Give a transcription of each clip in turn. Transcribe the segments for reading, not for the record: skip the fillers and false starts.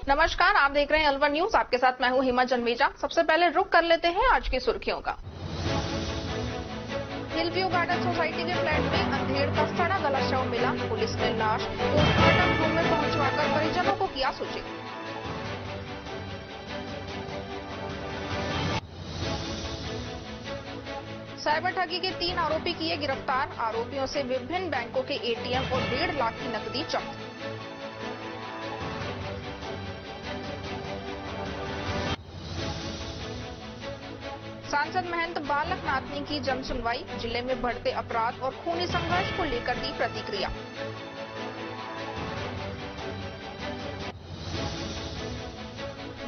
नमस्कार, आप देख रहे हैं अलवर न्यूज। आपके साथ मैं हूं हिमा जन्मेजा। सबसे पहले रुक कर लेते हैं आज की सुर्खियों का। हिलव्यू गार्डन सोसाइटी के फ्लैट में अंधेड़ का सड़ा गला शव मिला। पुलिस ने लाश पोस्टमार्टम होम में पहुंचवाकर परिजनों को किया सूचित। साइबर ठगी के 3 आरोपी किए गिरफ्तार। आरोपियों से विभिन्न बैंकों के एटीएम और 1.5 लाख की नकदी जब्त। सांसद महंत बालक नाथनी की जन सुनवाई। जिले में बढ़ते अपराध और खूनी संघर्ष को लेकर दी प्रतिक्रिया।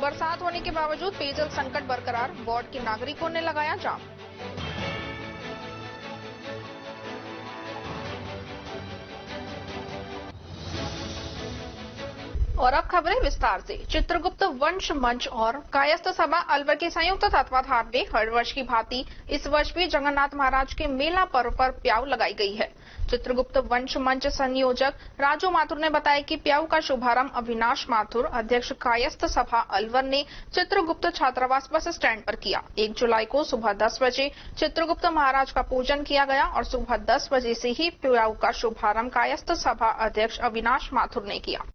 बरसात होने के बावजूद पेयजल संकट बरकरार। वार्ड के नागरिकों ने लगाया जाम। और अब खबरें विस्तार से। चित्रगुप्त वंश मंच और कायस्थ सभा अलवर के संयुक्त तत्वाधान में हर वर्ष की भांति इस वर्ष भी जगन्नाथ महाराज के मेला पर्व पर प्याऊ लगाई गई है। चित्रगुप्त वंश मंच संयोजक राजू माथुर ने बताया कि प्याऊ का शुभारंभ अविनाश माथुर, अध्यक्ष कायस्थ सभा अलवर ने चित्रगुप्त छात्रावास बस स्टैंड पर किया। 1 जुलाई को सुबह 10 बजे चित्रगुप्त महाराज का पूजन किया गया और सुबह 10 बजे से ही प्याऊ का शुभारंभ कायस्थ सभा अध्यक्ष अविनाश माथुर ने किया।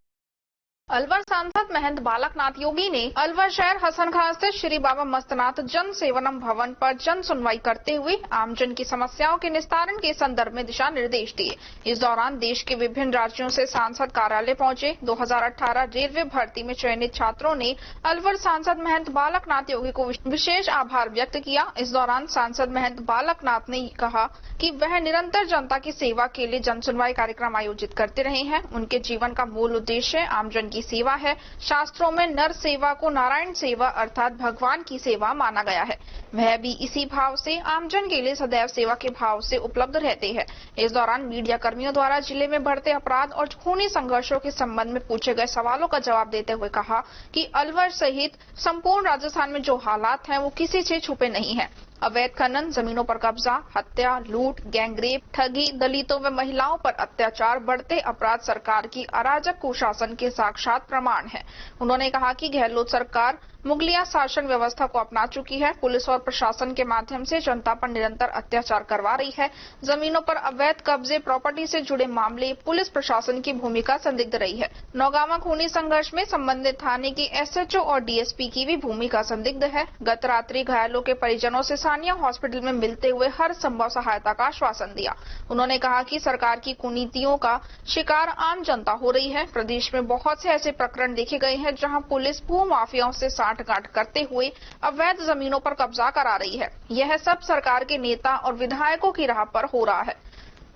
अलवर सांसद महंत बालक नाथ योगी ने अलवर शहर हसनखां स्थित श्री बाबा मस्तनाथ जन सेवनम भवन पर जन सुनवाई करते हुए आमजन की समस्याओं के निस्तारण के संदर्भ में दिशा निर्देश दिए। इस दौरान देश के विभिन्न राज्यों से सांसद कार्यालय पहुंचे। 2018 रेलवे भर्ती में चयनित छात्रों ने अलवर सांसद महंत बालक नाथ योगी को विशेष आभार व्यक्त किया। इस दौरान सांसद महंत बालक नाथ ने कहा कि वह निरंतर जनता की सेवा के लिए जन सुनवाई कार्यक्रम आयोजित करते रहे हैं। उनके जीवन का मूल उद्देश्य आमजन की सेवा है। शास्त्रों में नर सेवा को नारायण सेवा अर्थात भगवान की सेवा माना गया है। वह भी इसी भाव से आमजन के लिए सदैव सेवा के भाव से उपलब्ध रहते हैं। इस दौरान मीडिया कर्मियों द्वारा जिले में बढ़ते अपराध और खूनी संघर्षों के संबंध में पूछे गए सवालों का जवाब देते हुए कहा कि अलवर सहित संपूर्ण राजस्थान में जो हालात हैं वो किसी से छुपे नहीं है। अवैध खनन, जमीनों पर कब्जा, हत्या, लूट, गैंगरेप, ठगी, दलितों व महिलाओं पर अत्याचार, बढ़ते अपराध सरकार की अराजक कुशासन के साक्षात प्रमाण है। उन्होंने कहा कि गहलोत सरकार मुगलिया शासन व्यवस्था को अपना चुकी है। पुलिस और प्रशासन के माध्यम से जनता पर निरंतर अत्याचार करवा रही है। जमीनों पर अवैध कब्जे, प्रॉपर्टी से जुड़े मामले, पुलिस प्रशासन की भूमिका संदिग्ध रही है। नौगामा खूनी संघर्ष में संबंधित थाने की एसएचओ और डीएसपी की भी भूमिका संदिग्ध है। गत रात्रि घायलों के परिजनों से सानिया हॉस्पिटल में मिलते हुए हर संभव सहायता का आश्वासन दिया। उन्होंने कहा कि सरकार की कुनीतियों का शिकार आम जनता हो रही है। प्रदेश में बहुत से ऐसे प्रकरण देखे गए हैं जहां पुलिस भू माफियाओं से गांठ करते हुए अवैध जमीनों पर कब्जा करा रही है। यह सब सरकार के नेता और विधायकों की राह पर हो रहा है।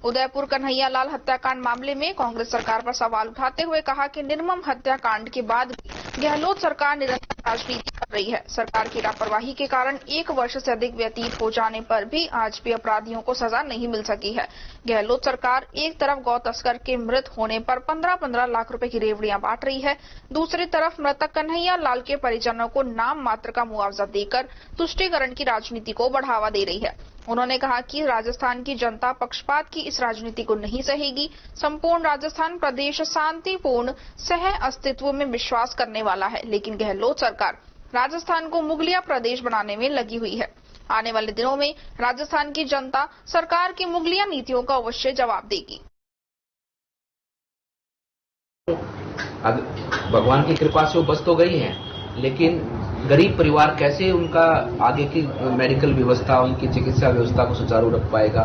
उदयपुर कन्हैया लाल हत्याकांड मामले में कांग्रेस सरकार पर सवाल उठाते हुए कहा कि निर्मम हत्याकांड के बाद भी गहलोत सरकार निरंतर राजनीति कर रही है। सरकार की लापरवाही के कारण 1 वर्ष से अधिक व्यतीत हो जाने पर भी आज भी अपराधियों को सजा नहीं मिल सकी है। गहलोत सरकार एक तरफ गौ तस्कर के मृत होने पर 15-15 लाख रुपए की रेवड़ियां बांट रही है, दूसरी तरफ मृतक कन्हैया लाल के परिजनों को नाम मात्र का मुआवजा देकर तुष्टीकरण की राजनीति को बढ़ावा दे रही है। उन्होंने कहा कि राजस्थान की जनता पक्षपात की इस राजनीति को नहीं सहेगी। संपूर्ण राजस्थान प्रदेश शांतिपूर्ण सह अस्तित्व में विश्वास करने वाला है, लेकिन गहलोत सरकार राजस्थान को मुगलिया प्रदेश बनाने में लगी हुई है। आने वाले दिनों में राजस्थान की जनता सरकार की मुगलिया नीतियों का अवश्य जवाब देगी। भगवान की कृपा से वो बच तो गई हैं, लेकिन गरीब परिवार कैसे उनका आगे की मेडिकल व्यवस्था, उनकी चिकित्सा व्यवस्था को सुचारू रख पाएगा,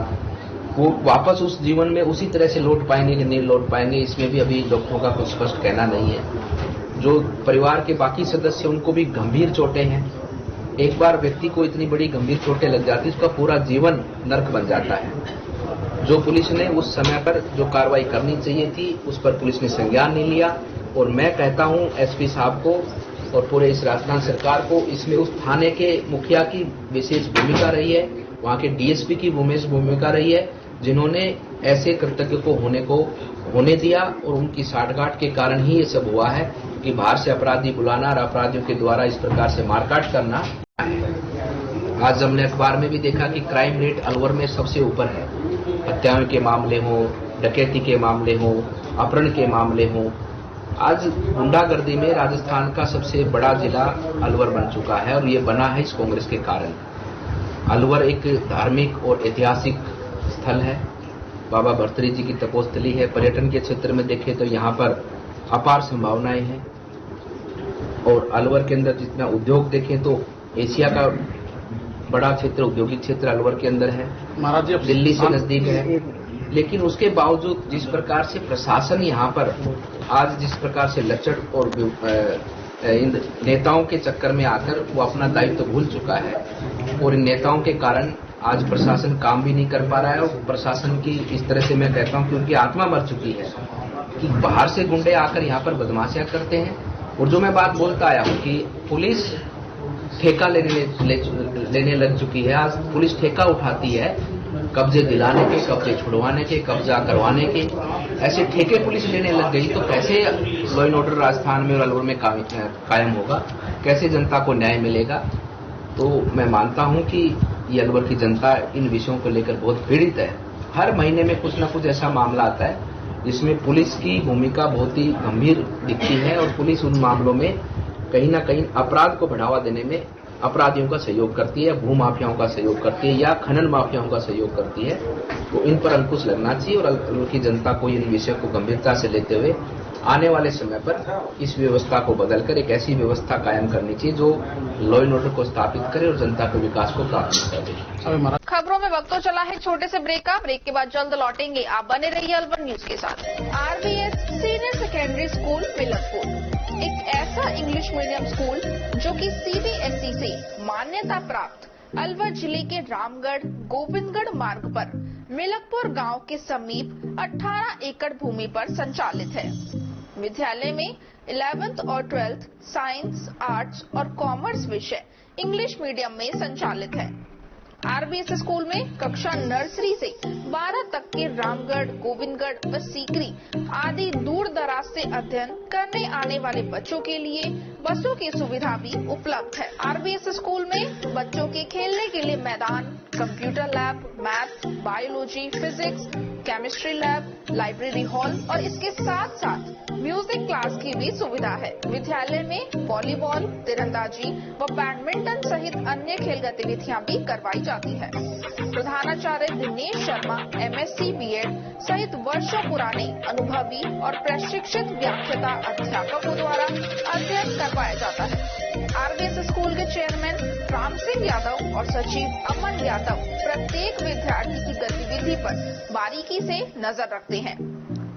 वो वापस उस जीवन में उसी तरह से लौट पाएंगे कि नहीं लौट पाएंगे, इसमें भी अभी डॉक्टरों का कुछ स्पष्ट कहना नहीं है। जो परिवार के बाकी सदस्य उनको भी गंभीर चोटें हैं। एक बार व्यक्ति को इतनी बड़ी गंभीर चोटें लग जाती है, उसका पूरा जीवन नर्क बन जाता है। जो पुलिस ने उस समय पर जो कार्रवाई करनी चाहिए थी उस पर पुलिस ने संज्ञान नहीं लिया। और मैं कहता हूं एसपी साहब को और पूरे इस राजस्थान सरकार को, इसमें उस थाने के मुखिया की विशेष भूमिका रही है, वहां के डीएसपी की विशेष भूमिका रही है, जिन्होंने ऐसे कृतज्ञ को होने दिया और उनकी साठगांठ के कारण ही ये सब हुआ है कि बाहर से अपराधी बुलाना और अपराधियों के द्वारा इस प्रकार से मारकाट करना। आज हमने अखबार में भी देखा कि क्राइम रेट अलवर में सबसे ऊपर है। हत्याओं के मामले हो, डकैती के मामले हो, अपहरण के मामले हो, आज गुंडागर्दी में राजस्थान का सबसे बड़ा जिला अलवर बन चुका है और ये बना है इस कांग्रेस के कारण। अलवर एक धार्मिक और ऐतिहासिक स्थल है, बाबा भर्तृहरि जी की तपोस्थली है। पर्यटन के क्षेत्र में देखें तो यहाँ पर अपार संभावनाएं हैं और अलवर के अंदर जितना उद्योग देखें तो एशिया का बड़ा क्षेत्र, औद्योगिक क्षेत्र अलवर के अंदर है, दिल्ली से नजदीक है। लेकिन उसके बावजूद जिस प्रकार से प्रशासन यहाँ पर आज जिस प्रकार से लचड़ और इन नेताओं के चक्कर में आकर वो अपना दायित्व भूल चुका है और इन नेताओं के कारण आज प्रशासन काम भी नहीं कर पा रहा है। और प्रशासन की इस तरह से मैं कहता हूँ कि उनकी आत्मा मर चुकी है कि बाहर से गुंडे आकर यहाँ पर बदमाशियां करते हैं। और जो मैं बात बोलता आया हूँ कि पुलिस ठेका लेने लग चुकी है। आज पुलिस ठेका उठाती है कब्जे दिलाने के, कब्जे छुड़वाने के, कब्जा करवाने के। ऐसे ठेके पुलिस लेने लग गई तो कैसे लॉ एंड ऑर्डर राजस्थान में और अलवर में कायम होगा, कैसे जनता को न्याय मिलेगा। तो मैं मानता हूं कि ये अलवर की जनता इन विषयों को लेकर बहुत पीड़ित है। हर महीने में कुछ न कुछ ऐसा मामला आता है जिसमें पुलिस की भूमिका बहुत ही गंभीर दिखती है और पुलिस उन मामलों में कहीं न कहीं अपराध को बढ़ावा देने में अपराधियों का सहयोग करती है, भू माफियाओं का सहयोग करती है या खनन माफियाओं का सहयोग करती है। तो इन पर अंकुश लगना चाहिए और अलवर की जनता को इन विषय को गंभीरता से लेते हुए आने वाले समय पर इस व्यवस्था को बदलकर एक ऐसी व्यवस्था कायम करनी चाहिए जो लॉ एंड ऑर्डर को स्थापित करे और जनता के विकास को प्राथमिकता दे। खबरों में वक्त तो चला है छोटे से ब्रेक का। ब्रेक के बाद जल्द लौटेंगे। आप बने रहिए अलवर न्यूज के साथ। RBS senior secondary school Milakpur एक ऐसा इंग्लिश मीडियम स्कूल जो कि CBSE से मान्यता प्राप्त अलवर जिले के रामगढ़ गोविंदगढ़ मार्ग पर मिलकपुर गांव के समीप 18 एकड़ भूमि पर संचालित है। विद्यालय में 11th और 12th साइंस, आर्ट्स और कॉमर्स विषय इंग्लिश मीडियम में संचालित है। RBS स्कूल में कक्षा नर्सरी से 12 तक के रामगढ़, गोविंदगढ़ व सीकरी आदि दूर दराज से अध्ययन करने आने वाले बच्चों के लिए बसों की सुविधा भी उपलब्ध है। RBS स्कूल में बच्चों के खेलने के लिए मैदान, computer lab, math, biology, physics, chemistry lab, library hall और इसके साथ साथ म्यूजिक क्लास की भी सुविधा है। विद्यालय में वॉलीबॉल, तीरंदाजी व बैडमिंटन सहित अन्य खेल गतिविधियां भी करवाई जाती है। प्रधानाचार्य दिनेश शर्मा MSc B.Ed सहित वर्षों पुराने अनुभवी और प्रशिक्षित व्याख्याता अध्यापकों द्वारा अध्ययन करवाया जाता है। RBS स्कूल के चेयरमैन राम सिंह यादव और सचिव अमन यादव प्रत्येक विद्यार्थी की गतिविधि पर बारीकी से नजर रखते हैं।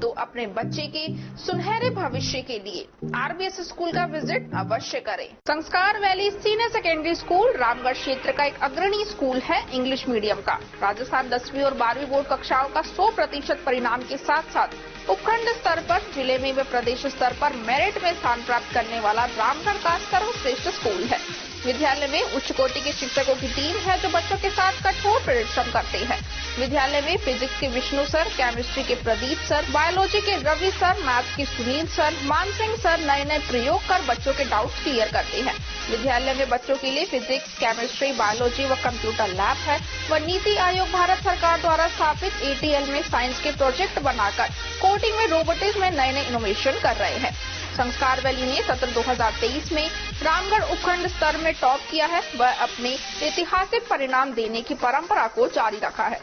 तो अपने बच्चे के सुनहरे भविष्य के लिए RBS स्कूल का विजिट अवश्य करें। संस्कार valley senior secondary school Ramgarh क्षेत्र का एक अग्रणी स्कूल है इंग्लिश मीडियम का। राजस्थान 10वीं और 12वीं बोर्ड कक्षाओं का 100% परिणाम के साथ साथ उपखंड स्तर पर, जिले में व प्रदेश स्तर पर मेरिट में स्थान प्राप्त करने वाला रामगढ़ का सर्वश्रेष्ठ स्कूल है। विद्यालय में उच्च कोटि के शिक्षकों की टीम है जो बच्चों के साथ कठोर परिश्रम करते हैं। विद्यालय में फिजिक्स के विष्णु सर, केमिस्ट्री के प्रदीप सर, बायोलॉजी के रवि सर, मैथ के सुनील सर, मानसिंह सर नए नए प्रयोग कर बच्चों के डाउट्स क्लियर करते हैं। विद्यालय में बच्चों के लिए फिजिक्स, केमिस्ट्री, बायोलॉजी व कंप्यूटर लैब है व नीति आयोग भारत सरकार द्वारा स्थापित ATL में साइंस के प्रोजेक्ट बनाकर कोडिंग में रोबोटिक्स में नए नए इनोवेशन कर रहे हैं। संस्कार वैली ने सत्र 2023 में रामगढ़ उपखंड स्तर में टॉप किया है व अपने ऐतिहासिक परिणाम देने की परंपरा को जारी रखा है।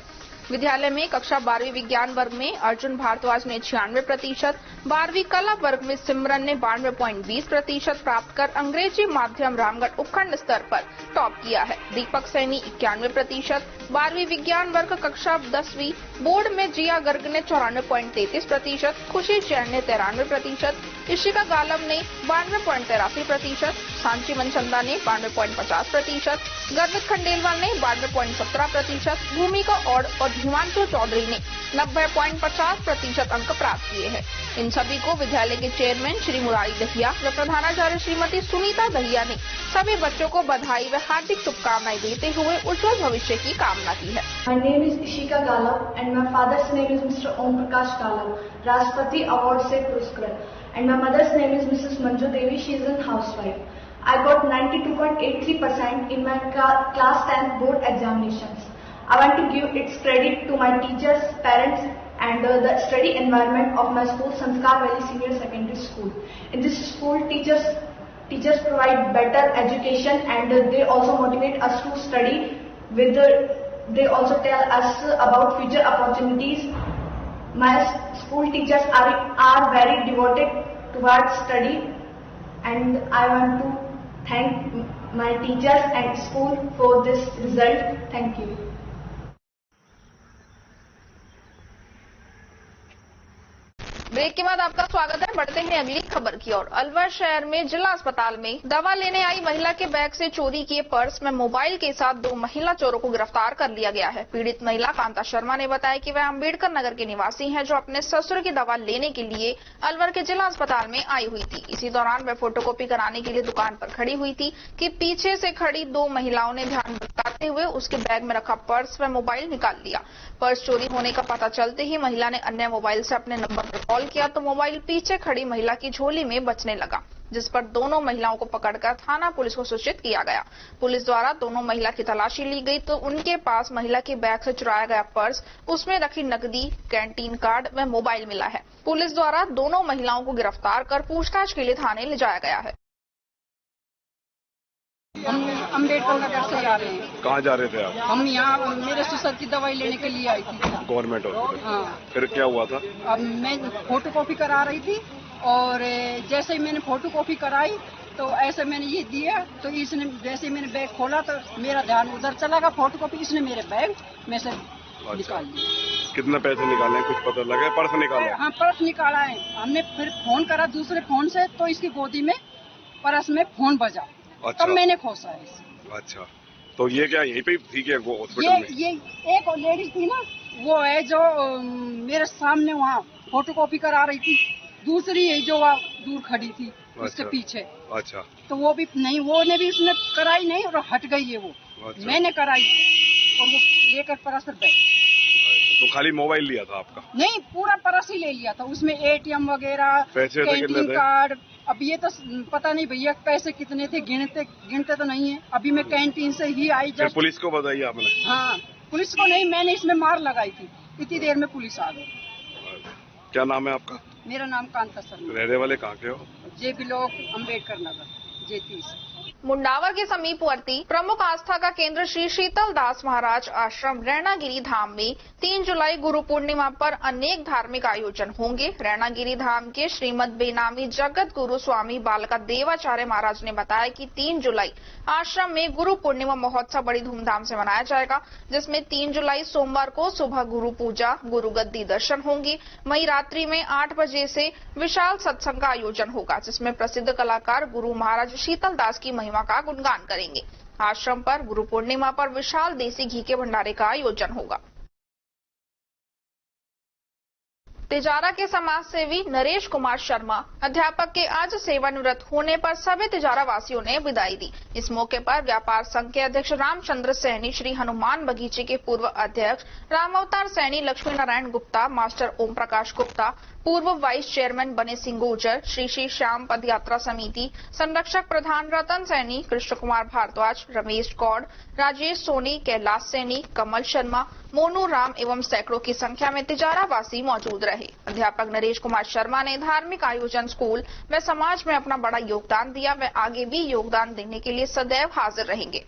विद्यालय में कक्षा 12वीं विज्ञान वर्ग में अर्जुन भारद्वाज ने 96%, 12वीं कला वर्ग में सिमरन ने 92.20% प्राप्त कर अंग्रेजी माध्यम रामगढ़ उपखंड स्तर पर टॉप किया है। दीपक सैनी 91%, 12वीं विज्ञान वर्ग कक्षा 10वीं बोर्ड में जिया गर्ग ने 94.33%, खुशी जैन ने 93%, इशिका गालव ने 92.83%, सांची मनचंदा ने 92.50%, गर्वित खंडेलवाल ने 92.17%, भूमिका और हिमांशु चौधरी ने 90.50% अंक प्राप्त किए हैं। इन सभी को विद्यालय के चेयरमैन श्री मुरारी दहिया व प्रधानाचार्य श्रीमती सुनीता दहिया ने सभी बच्चों को बधाई व हार्दिक शुभकामनाएं देते हुए उज्जवल भविष्य की कामना की है। My name is Ishika Galav and my father's name is Mr. Om Prakash Galav, Rashtrapati Award से पुरस्कृत, and my mother's name is Mrs. Manju Devi. She is a housewife. I got 92.83% in my class 10th board examinations. I want to give its credit to my teachers, parents and the study environment of my school, Sanskar Valley Senior Secondary School. In this school, teachers provide better education, and they also motivate us to study. They also tell us about future opportunities. My school teachers are very devoted towards study, and I want to thank my teachers and school for this result. Thank you. Break के बाद आपका स्वागत है। बढ़ते हैं अगली खबर की ओर। अलवर शहर में जिला अस्पताल में दवा लेने आई महिला के बैग से चोरी किए पर्स में मोबाइल के साथ 2 महिला चोरों को गिरफ्तार कर लिया गया है। पीड़ित महिला कांता शर्मा ने बताया कि वह अंबेडकर नगर के निवासी हैं, जो अपने ससुर की दवा लेने के लिए अलवर के जिला अस्पताल में आई हुई थी। इसी दौरान वह फोटोकॉपी कराने के लिए दुकान पर खड़ी हुई थी कि पीछे से खड़ी 2 महिलाओं ने ध्यान भटकाते हुए उसके बैग में रखा पर्स व मोबाइल निकाल लिया। पर्स चोरी होने का पता चलते ही महिला ने अन्य मोबाइल से अपने नंबर पर कॉल किया तो मोबाइल पीछे खड़ी महिला की झोली में बचने लगा, जिस पर दोनों महिलाओं को पकड़कर थाना पुलिस को सूचित किया गया। पुलिस द्वारा दोनों महिला की तलाशी ली गई तो उनके पास महिला के बैग से चुराया गया पर्स, उसमें रखी नकदी, कैंटीन कार्ड व मोबाइल मिला है। पुलिस द्वारा दोनों महिलाओं को गिरफ्तार कर पूछताछ के लिए थाने ले जाया गया है। हम अम्बेडकर नगर से आ रहे हैं। कहाँ जा रहे थे आप? हम यहाँ मेरे ससुर की दवाई लेने के लिए आई थी। Government hospital. हाँ। फिर क्या हुआ था? अब मैं फोटोकॉपी करा रही थी और जैसे ही मैंने फोटोकॉपी कराई तो ऐसे मैंने ये दिया तो इसने जैसे ही मैंने बैग खोला तो मेरा ध्यान उधर चला गया, फोटोकॉपी इसने मेरे बैग में से निकाल दिया। कितने पैसे निकाले हैं कुछ पता लगा? पर्स निकाला? हाँ, पर्स निकाला है। हमने फिर फोन करा दूसरे फोन से तो इसकी गोदी में पर्स में फोन बजा। अच्छा। तब मैंने खोसा है। अच्छा, तो ये क्या यहीं पे ठीक है वो हॉस्पिटल में? ये एक लेडीज थी ना, वो है जो मेरे सामने वहाँ फोटोकॉपी करा रही थी। दूसरी है जो वहाँ दूर खड़ी थी उसके पीछे। अच्छा। तो वो भी नहीं, वो ने भी उसने कराई नहीं और हट गई है वो। अच्छा। मैंने कराई और वो लेकर परस पर बैठ। तो खाली मोबाइल लिया था आपका? नहीं, पूरा परस ही ले लिया था। उसमें ATM वगैरह, पैसे कैंटीन कार्ड। अब ये तो पता नहीं भैया पैसे कितने थे, गिनते तो नहीं है। अभी मैं कैंटीन से ही आई। जब पुलिस को बताइए आपने? हाँ, पुलिस को नहीं, मैंने इसमें मार लगाई थी। इतनी देर में पुलिस आ गई। क्या नाम है आपका? मेरा नाम कांता शर्मा। रहने वाले कहाँ के हो? जे ब्लॉक, अम्बेडकर नगर, J30। मुंडावर के समीपवर्ती प्रमुख आस्था का केंद्र श्री शीतल दास महाराज आश्रम रैनागिरी धाम में 3 जुलाई गुरु पूर्णिमा पर अनेक धार्मिक आयोजन होंगे। रैनागिरी धाम के श्रीमद बेनामी जगत गुरु स्वामी बालका देवाचार्य महाराज ने बताया कि 3 जुलाई आश्रम में गुरु पूर्णिमा महोत्सव बड़ी धूमधाम से मनाया जाएगा, जिसमें 3 जुलाई सोमवार को सुबह गुरु पूजा, गुरु गद्दी दर्शन होंगे। वहीं रात्रि में 8 बजे से विशाल सत्संग का आयोजन होगा, जिसमें प्रसिद्ध कलाकार गुरु महाराज शीतल दास की महिमा का गुणगान करेंगे। आश्रम पर गुरु पूर्णिमा पर विशाल देसी घी के भंडारे का आयोजन होगा। तिजारा के समाज सेवी नरेश कुमार शर्मा अध्यापक के आज सेवानिवृत्त होने पर सभी तिजारा वासियों ने विदाई दी। इस मौके पर व्यापार संघ के अध्यक्ष रामचंद्र सैनी, श्री हनुमान बगीचे के पूर्व अध्यक्ष रामावतार सैनी, लक्ष्मी नारायण गुप्ता, मास्टर ओम प्रकाश गुप्ता, पूर्व वाइस चेयरमैन बने सिंह गुर्जर, श्री श्री श्याम पद यात्रा समिति संरक्षक प्रधान रतन सैनी, कृष्ण कुमार भारद्वाज, रमेश गौड़, राजेश सोनी, कैलाश सैनी, कमल शर्मा, मोनू राम एवं सैकड़ों की संख्या में तिजारा वासी मौजूद रहे। अध्यापक नरेश कुमार शर्मा ने धार्मिक आयोजन, स्कूल व समाज में अपना बड़ा योगदान दिया। वे आगे भी योगदान देने के लिए सदैव हाजिर रहेंगे।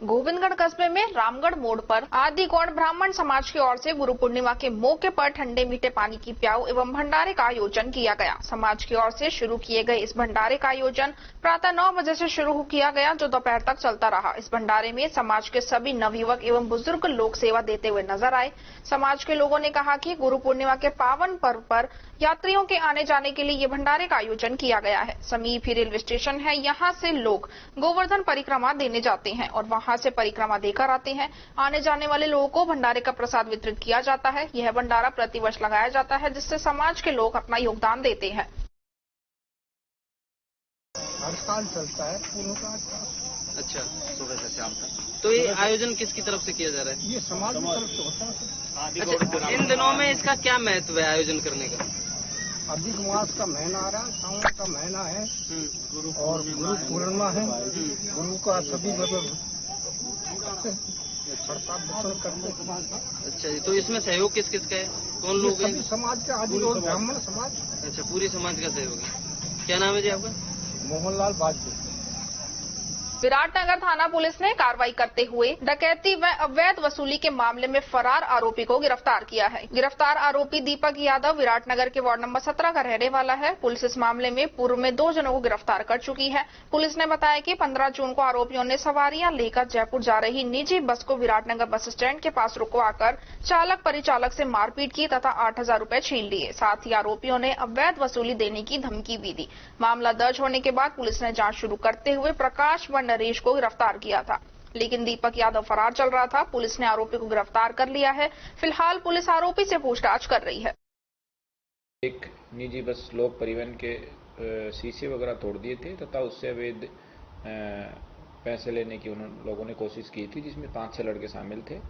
गोविंदगढ़ कस्बे में रामगढ़ मोड़ पर आदिगौड़ ब्राह्मण समाज की ओर से गुरु पूर्णिमा के मौके पर ठंडे मीठे पानी की प्याऊ एवं भंडारे का आयोजन किया गया। समाज की ओर से शुरू किए गए इस भंडारे का आयोजन प्रातः 9 बजे से शुरू किया गया, जो दोपहर तक चलता रहा। इस भंडारे में समाज के सभी नवयुवक एवं बुजुर्ग लोग सेवा देते हुए नजर आए। समाज के लोगों ने कहा कि गुरु पूर्णिमा के पावन पर्व पर यात्रियों के आने जाने के लिए ये भंडारे का आयोजन किया गया है। समीप ही रेलवे स्टेशन है, यहाँ से लोग गोवर्धन परिक्रमा देने जाते हैं और वहाँ से परिक्रमा देकर आते हैं। आने जाने वाले लोगों को भंडारे का प्रसाद वितरित किया जाता है। यह भंडारा प्रतिवर्ष लगाया जाता है, जिससे समाज के लोग अपना योगदान देते हैं। हर साल चलता है पूर्व का। अच्छा, सुबह से शाम तक। तो ये आयोजन किसकी तरफ से किया जा रहा है? ये समाज की तरफ से होता है। अच्छा, इन दिनों में इसका क्या महत्व है आयोजन करने का? अधिक मास का महीना आ रहा है, सावन का महीना है और गुरु पूर्णिमा है। गुरु का सभी मतलब छड़ताल बच्चों करते। अच्छा जी, तो इसमें सहयोग किस किस का है, कौन लोग हैं? सभी समाज के आदि लोग, ब्राह्मण समाज। अच्छा, पूरी समाज का सहयोग है। क्या नाम है जी आपका? मोहनलाल बाजपेयी। विराटनगर थाना पुलिस ने कार्रवाई करते हुए डकैती व अवैध वसूली के मामले में फरार आरोपी को गिरफ्तार किया है। गिरफ्तार आरोपी दीपक यादव विराटनगर के वार्ड नंबर 17 का रहने वाला है। पुलिस इस मामले में पूर्व में 2 जनों को गिरफ्तार कर चुकी है। पुलिस ने बताया कि 15 जून को आरोपियों ने सवारियां लेकर जयपुर जा रही निजी बस को विराटनगर बस स्टैंड के पास रुकवाकर चालक परिचालक से मारपीट की तथा 8,000 रुपए छीन लिए। साथ ही आरोपियों ने अवैध वसूली देने की धमकी भी दी। मामला दर्ज होने के बाद पुलिस ने जांच शुरू करते हुए प्रकाश व नरेश को गिरफ्तार किया था, लेकिन दीपक यादव फरार चल रहा था। पुलिस ने आरोपी को गिरफ्तार कर लिया है। फिलहाल पुलिस आरोपी से पूछताछ कर रही है। एक निजी बस लोक परिवहन के शीशे वगैरह तोड़ दिए थे तथा उससे अवैध पैसे लेने की उन लोगों ने कोशिश की थी, जिसमें 5-6 लड़के शामिल थे,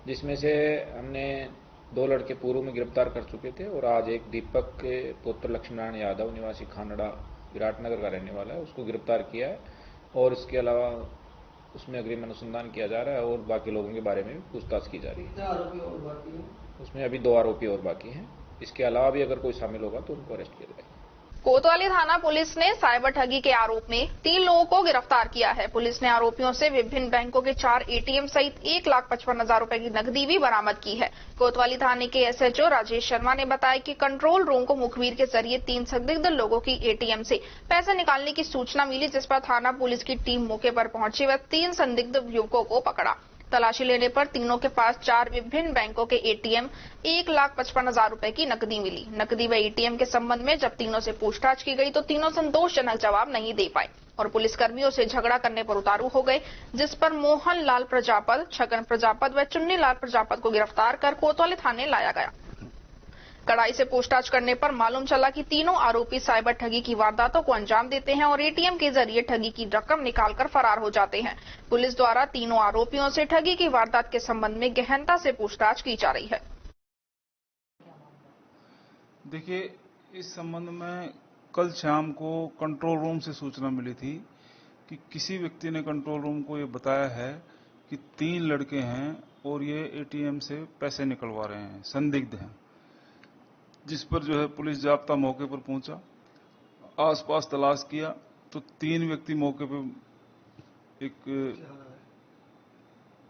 जिसमें से हमने 2 लड़के पूर्व में गिरफ्तार कर चुके थे और आज एक दीपक के पुत्र लक्ष्मीनारायण यादव निवासी खानड़ा विराटनगर का रहने वाला है, उसको गिरफ्तार किया है और इसके अलावा उसमें अग्रिम अनुसंधान किया जा रहा है और बाकी लोगों के बारे में भी पूछताछ की जा रही है। आरोपी और बाकी है? उसमें अभी 2 आरोपी और बाकी हैं। इसके अलावा भी अगर कोई शामिल होगा तो उनको अरेस्ट किया जाएगा। कोतवाली थाना पुलिस ने साइबर ठगी के आरोप में 3 लोगों को गिरफ्तार किया है। पुलिस ने आरोपियों से विभिन्न बैंकों के 4 एटीएम सहित 1,55,000 रुपए की नकदी भी बरामद की है। कोतवाली थाने के एसएचओ राजेश शर्मा ने बताया कि कंट्रोल रूम को मुखबिर के जरिए 3 संदिग्ध लोगों की एटीएम से पैसे निकालने की सूचना मिली, जिस पर थाना पुलिस की टीम मौके पर पहुंची व 3 संदिग्ध युवकों को पकड़ा। तलाशी लेने पर तीनों के पास 4 विभिन्न बैंकों के एटीएम 1,55,000 रुपए की नकदी मिली। नकदी व एटीएम के संबंध में जब तीनों से पूछताछ की गई तो तीनों संतोषजनक जवाब नहीं दे पाए और पुलिसकर्मियों से झगड़ा करने पर उतारू हो गए, जिस पर मोहन लाल प्रजापत, छगन प्रजापत व चुन्नी लाल प्रजापत को गिरफ्तार कर कोतवाली थाने लाया गया। कड़ाई से पूछताछ करने पर मालूम चला कि तीनों आरोपी साइबर ठगी की वारदातों को अंजाम देते हैं और एटीएम के जरिए ठगी की रकम निकालकर फरार हो जाते हैं। पुलिस द्वारा तीनों आरोपियों से ठगी की वारदात के संबंध में गहनता से पूछताछ की जा रही है। देखिए, इस संबंध में कल शाम को कंट्रोल रूम से सूचना मिली थी कि किसी व्यक्ति ने कंट्रोल रूम को ये बताया है कि 3 लड़के हैं और ये एटीएम से पैसे निकलवा रहे हैं, संदिग्ध हैं, जिस पर जो है पुलिस जाब्ता मौके पर पहुंचा, आसपास तलाश किया तो 3 व्यक्ति मौके पर एक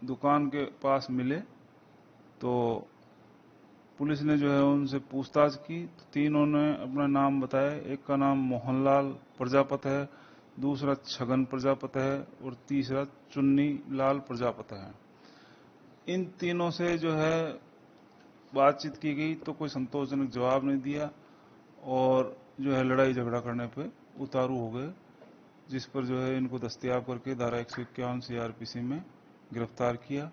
दुकान के पास मिले। तो पुलिस ने जो है उनसे पूछताछ की तो तीनों ने अपना नाम बताया। एक का नाम मोहनलाल प्रजापत है, दूसरा छगन प्रजापत है और तीसरा चुन्नी लाल प्रजापत है। इन तीनों से जो है बातचीत की गई तो कोई संतोषजनक जवाब नहीं दिया और जो है लड़ाई झगड़ा करने पे उतारू हो गए, जिस पर जो है इनको दस्तयाब करके धारा 151 सीआरपीसी में गिरफ्तार किया।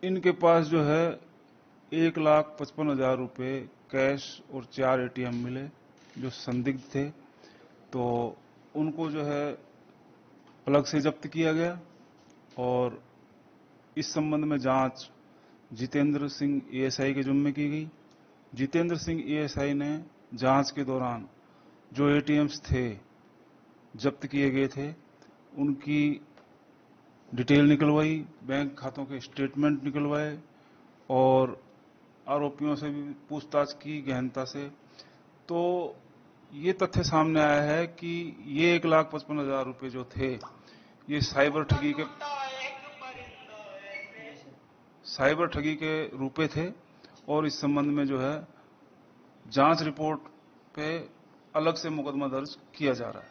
इनके पास जो है 1,55,000 रुपए कैश और 4 एटीएम मिले जो संदिग्ध थे, तो उनको जो है अलग से जब्त किया गया और इस संबंध में जांच जितेंद्र सिंह एएसआई के जिम्मे की गई। जितेंद्र सिंह एएसआई ने जांच के दौरान जो एटीएम्स थे जब्त किए गए थे उनकी डिटेल निकलवाई, बैंक खातों के स्टेटमेंट निकलवाए और आरोपियों से भी पूछताछ की गहनता से। तो ये तथ्य सामने आया है कि ये 1,55,000 रुपए जो थे ये साइबर ठगी के रुपए थे और इस संबंध में जो है जांच रिपोर्ट पे अलग से मुकदमा दर्ज किया जा रहा है।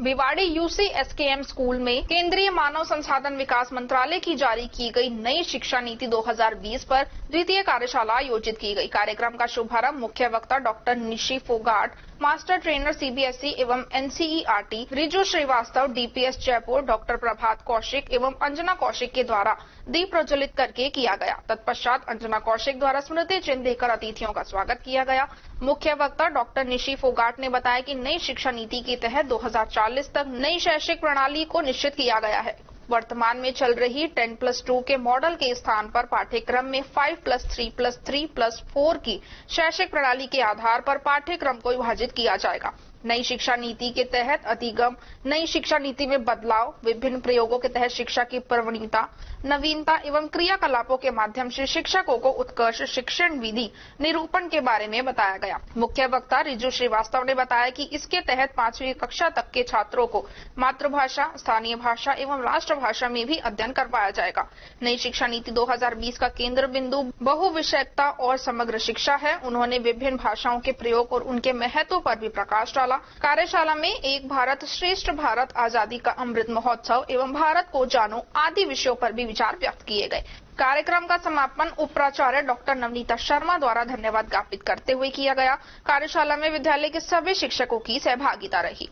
भिवाड़ी यूसीएसकेएम स्कूल में केंद्रीय मानव संसाधन विकास मंत्रालय की जारी की गई नई शिक्षा नीति 2020 पर द्वितीय कार्यशाला आयोजित की गई। कार्यक्रम का शुभारंभ मुख्य वक्ता doctor Nishi Phogat, master trainer CBSE एवं NCERT Riju Srivastava, DPS Jaipur doctor Prabhat Kaushik एवं अंजना कौशिक के द्वारा दीप प्रज्वलित करके किया गया। तत्पश्चात अंजना कौशिक द्वारा स्मृति चिन्ह देकर अतिथियों का स्वागत किया गया। मुख्य वक्ता डॉक्टर निशी फोगाट ने बताया कि नई शिक्षा नीति के तहत 2040 तक नई शैक्षिक प्रणाली को निश्चित किया गया है। वर्तमान में चल रही 10+2 के मॉडल के स्थान पर पाठ्यक्रम में 5+3+3+4 की शैक्षिक प्रणाली के आधार पर पाठ्यक्रम को विभाजित किया जाएगा। नई शिक्षा नीति के तहत अधिगम, नई शिक्षा नीति में बदलाव, विभिन्न प्रयोगों के तहत शिक्षा की प्रवणिता, नवीनता एवं क्रियाकलापों के माध्यम से शिक्षकों को उत्कृष्ट शिक्षण विधि निरूपण के बारे में बताया गया। मुख्य वक्ता रिजू श्रीवास्तव ने बताया कि इसके तहत 5वीं कक्षा तक के छात्रों को मातृभाषा, स्थानीय भाषा एवं राष्ट्रभाषा में भी अध्ययन करवाया जाएगा। नई शिक्षा नीति 2020 का केंद्र बिंदु बहुविषयकता और समग्र शिक्षा है। उन्होंने विभिन्न भाषाओं के प्रयोग और उनके महत्व पर भी प्रकाश डाला। कार्यशाला में एक भारत श्रेष्ठ भारत, आजादी का अमृत महोत्सव एवं भारत को जानो आदि विषयों पर भी विचार व्यक्त किए गए। कार्यक्रम का समापन उप प्राचार्य डॉक्टर नवनीता शर्मा द्वारा धन्यवाद ज्ञापित करते हुए किया गया। कार्यशाला में विद्यालय के सभी शिक्षकों की सहभागिता रही।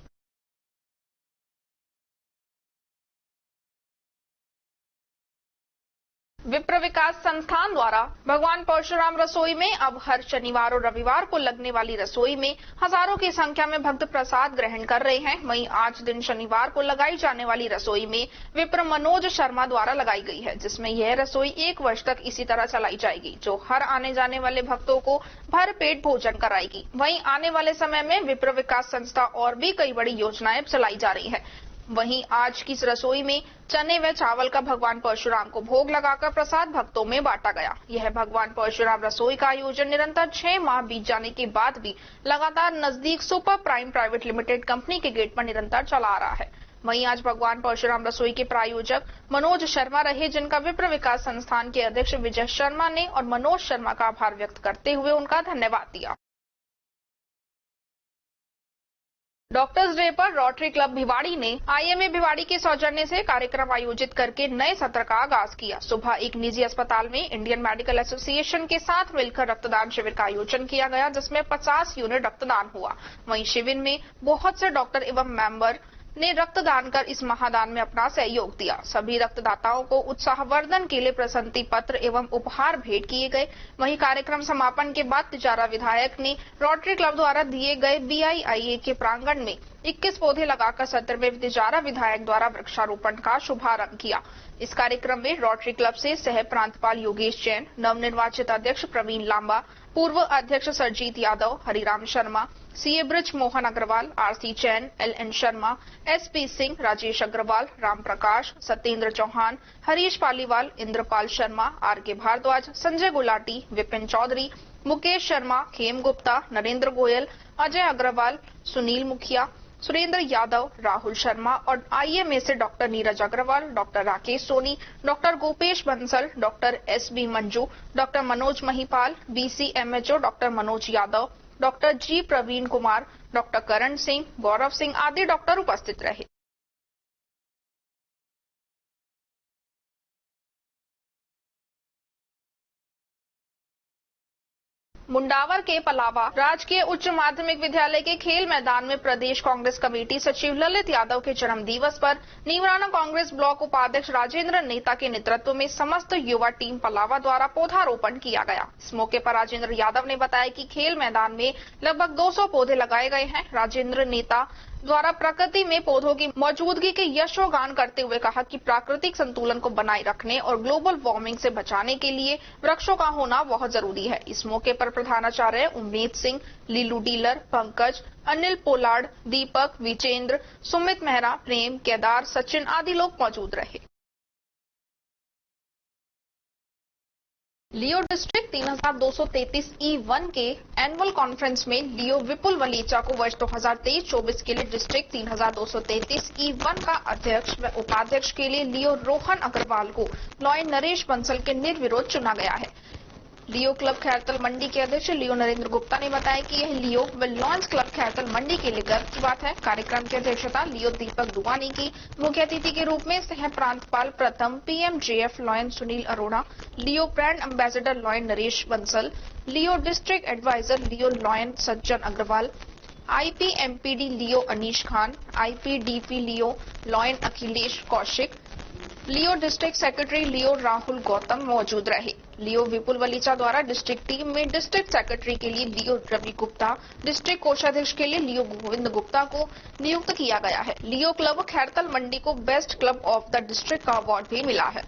विप्र विकास संस्थान द्वारा भगवान परशुराम रसोई में अब हर शनिवार और रविवार को लगने वाली रसोई में हजारों की संख्या में भक्त प्रसाद ग्रहण कर रहे हैं। वहीं आज दिन शनिवार को लगाई जाने वाली रसोई में विप्र मनोज शर्मा द्वारा लगाई गई है, जिसमें यह रसोई 1 वर्ष तक इसी तरह चलाई जाएगी, जो हर आने जाने वाले भक्तों को भर पेट भोजन कराएगी। वहीं आने वाले समय में विप्र विकास संस्था और भी कई बड़ी योजनाएं चलाई जा रही है। वहीं आज की इस रसोई में चने व चावल का भगवान परशुराम को भोग लगाकर प्रसाद भक्तों में बांटा गया। यह भगवान परशुराम रसोई का आयोजन निरंतर 6 माह बीत जाने के बाद भी लगातार नजदीक super prime private limited company के गेट पर निरंतर चला आ रहा है। वहीं आज भगवान परशुराम रसोई के प्रायोजक मनोज शर्मा रहे, जिनका विप्र विकास संस्थान के अध्यक्ष विजय शर्मा ने और मनोज शर्मा का आभार व्यक्त करते हुए उनका धन्यवाद दिया। डॉक्टर्स डे पर रोटरी क्लब भिवाड़ी ने IMA भिवाड़ी के सौजन्य से कार्यक्रम आयोजित करके नए सत्र का आगाज किया। सुबह एक निजी अस्पताल में इंडियन मेडिकल एसोसिएशन के साथ मिलकर रक्तदान शिविर का आयोजन किया गया, जिसमें 50 यूनिट रक्तदान हुआ। वहीं शिविर में बहुत से डॉक्टर एवं मेंबर ने रक्तदान कर इस महादान में अपना सहयोग दिया। सभी रक्तदाताओं को उत्साहवर्धन के लिए प्रशस्ति पत्र एवं उपहार भेंट किए गए। वहीं कार्यक्रम समापन के बाद तिजारा विधायक ने रोटरी क्लब द्वारा दिए गए BIIA के प्रांगण में 21 पौधे लगाकर सत्र में तिजारा विधायक द्वारा वृक्षारोपण का शुभारंभ किया। इस कार्यक्रम में रोटरी क्लब से सह प्रांतपाल योगेश जैन, नवनिर्वाचित अध्यक्ष प्रवीण लांबा, पूर्व अध्यक्ष Sarjeet Yadav, Hariram Sharma, CA Brij Mohan Agarwal, RC Chain, LN Sharma, SP Singh, Rajesh Agarwal, Ram Prakash, Satyendra Chauhan, Harish Paliwal, Indrapal Sharma, RK Bhardwaj, Sanjay Gulati, Vipin Chaudhary, Mukesh Sharma, Khem Gupta, Narendra Goyal, Ajay Agarwal, Sunil Mukhiya, Surendra Yadav, Rahul Sharma और IMA से doctor Neeraj Agarwal, doctor Rakesh Soni, doctor Gopesh Bansal, doctor SB Manju, doctor Manoj Mahipal, BCMHO doctor Manoj Yadav, doctor G Praveen Kumar, doctor Karan Singh, Gaurav Singh आदि डॉक्टर उपस्थित रहे। मुंडावर के पलावा राजकीय उच्च माध्यमिक विद्यालय के खेल मैदान में प्रदेश कांग्रेस कमेटी सचिव ललित यादव के जन्म दिवस पर नीवराना कांग्रेस ब्लॉक उपाध्यक्ष राजेंद्र नेता के नेतृत्व में समस्त युवा टीम पलावा द्वारा पौधारोपण किया गया। इस मौके पर राजेंद्र यादव ने बताया कि खेल मैदान में लगभग 200 पौधे लगाए गए हैं। राजेंद्र नेता द्वारा प्रकृति में पौधों की मौजूदगी के यशोगान करते हुए कहा कि प्राकृतिक संतुलन को बनाए रखने और ग्लोबल वार्मिंग से बचाने के लिए वृक्षों का होना बहुत जरूरी है। इस मौके पर प्रधानाचार्य उम्मेद सिंह, लीलू डीलर, पंकज, अनिल पोलाड़, दीपक, विजेंद्र, सुमित मेहरा, प्रेम, केदार, सचिन आदि लोग मौजूद रहे। लियो डिस्ट्रिक्ट 3233 E1 के एनुअल कॉन्फ्रेंस में लियो विपुल वलीचा को वर्ष 2023-24 के लिए डिस्ट्रिक्ट 3233 E1 का अध्यक्ष व उपाध्यक्ष के लिए लियो रोहन अग्रवाल को लॉयन नरेश बंसल के निर्विरोध चुना गया है। लियो क्लब खैरतल मंडी के अध्यक्ष लियो नरेंद्र गुप्ता ने बताया कि यह लियो व लॉयंस क्लब खैरतल मंडी के लिए गर्व की बात है। कार्यक्रम की अध्यक्षता लियो दीपक दुआ ने की। मुख्य अतिथि के रूप में सह प्रांतपाल प्रथम PMJF lion Sunil Arora, Leo brand ambassador lion Naresh Bansal, Leo district advisor Leo lion Sajjan Agarwal, IPMPD Leo Anish Khan, IPDP Leo lion Akhilesh Kaushik, Leo district secretary Leo Rahul Gautam मौजूद रहे। लियो विपुल वलीचा द्वारा डिस्ट्रिक्ट टीम में डिस्ट्रिक्ट सेक्रेटरी के लिए लियो रवि गुप्ता, डिस्ट्रिक्ट कोषाध्यक्ष के लिए लियो गोविंद गुप्ता को नियुक्त किया गया है। लियो क्लब खैरतल मंडी को best club of the district का अवार्ड भी मिला है।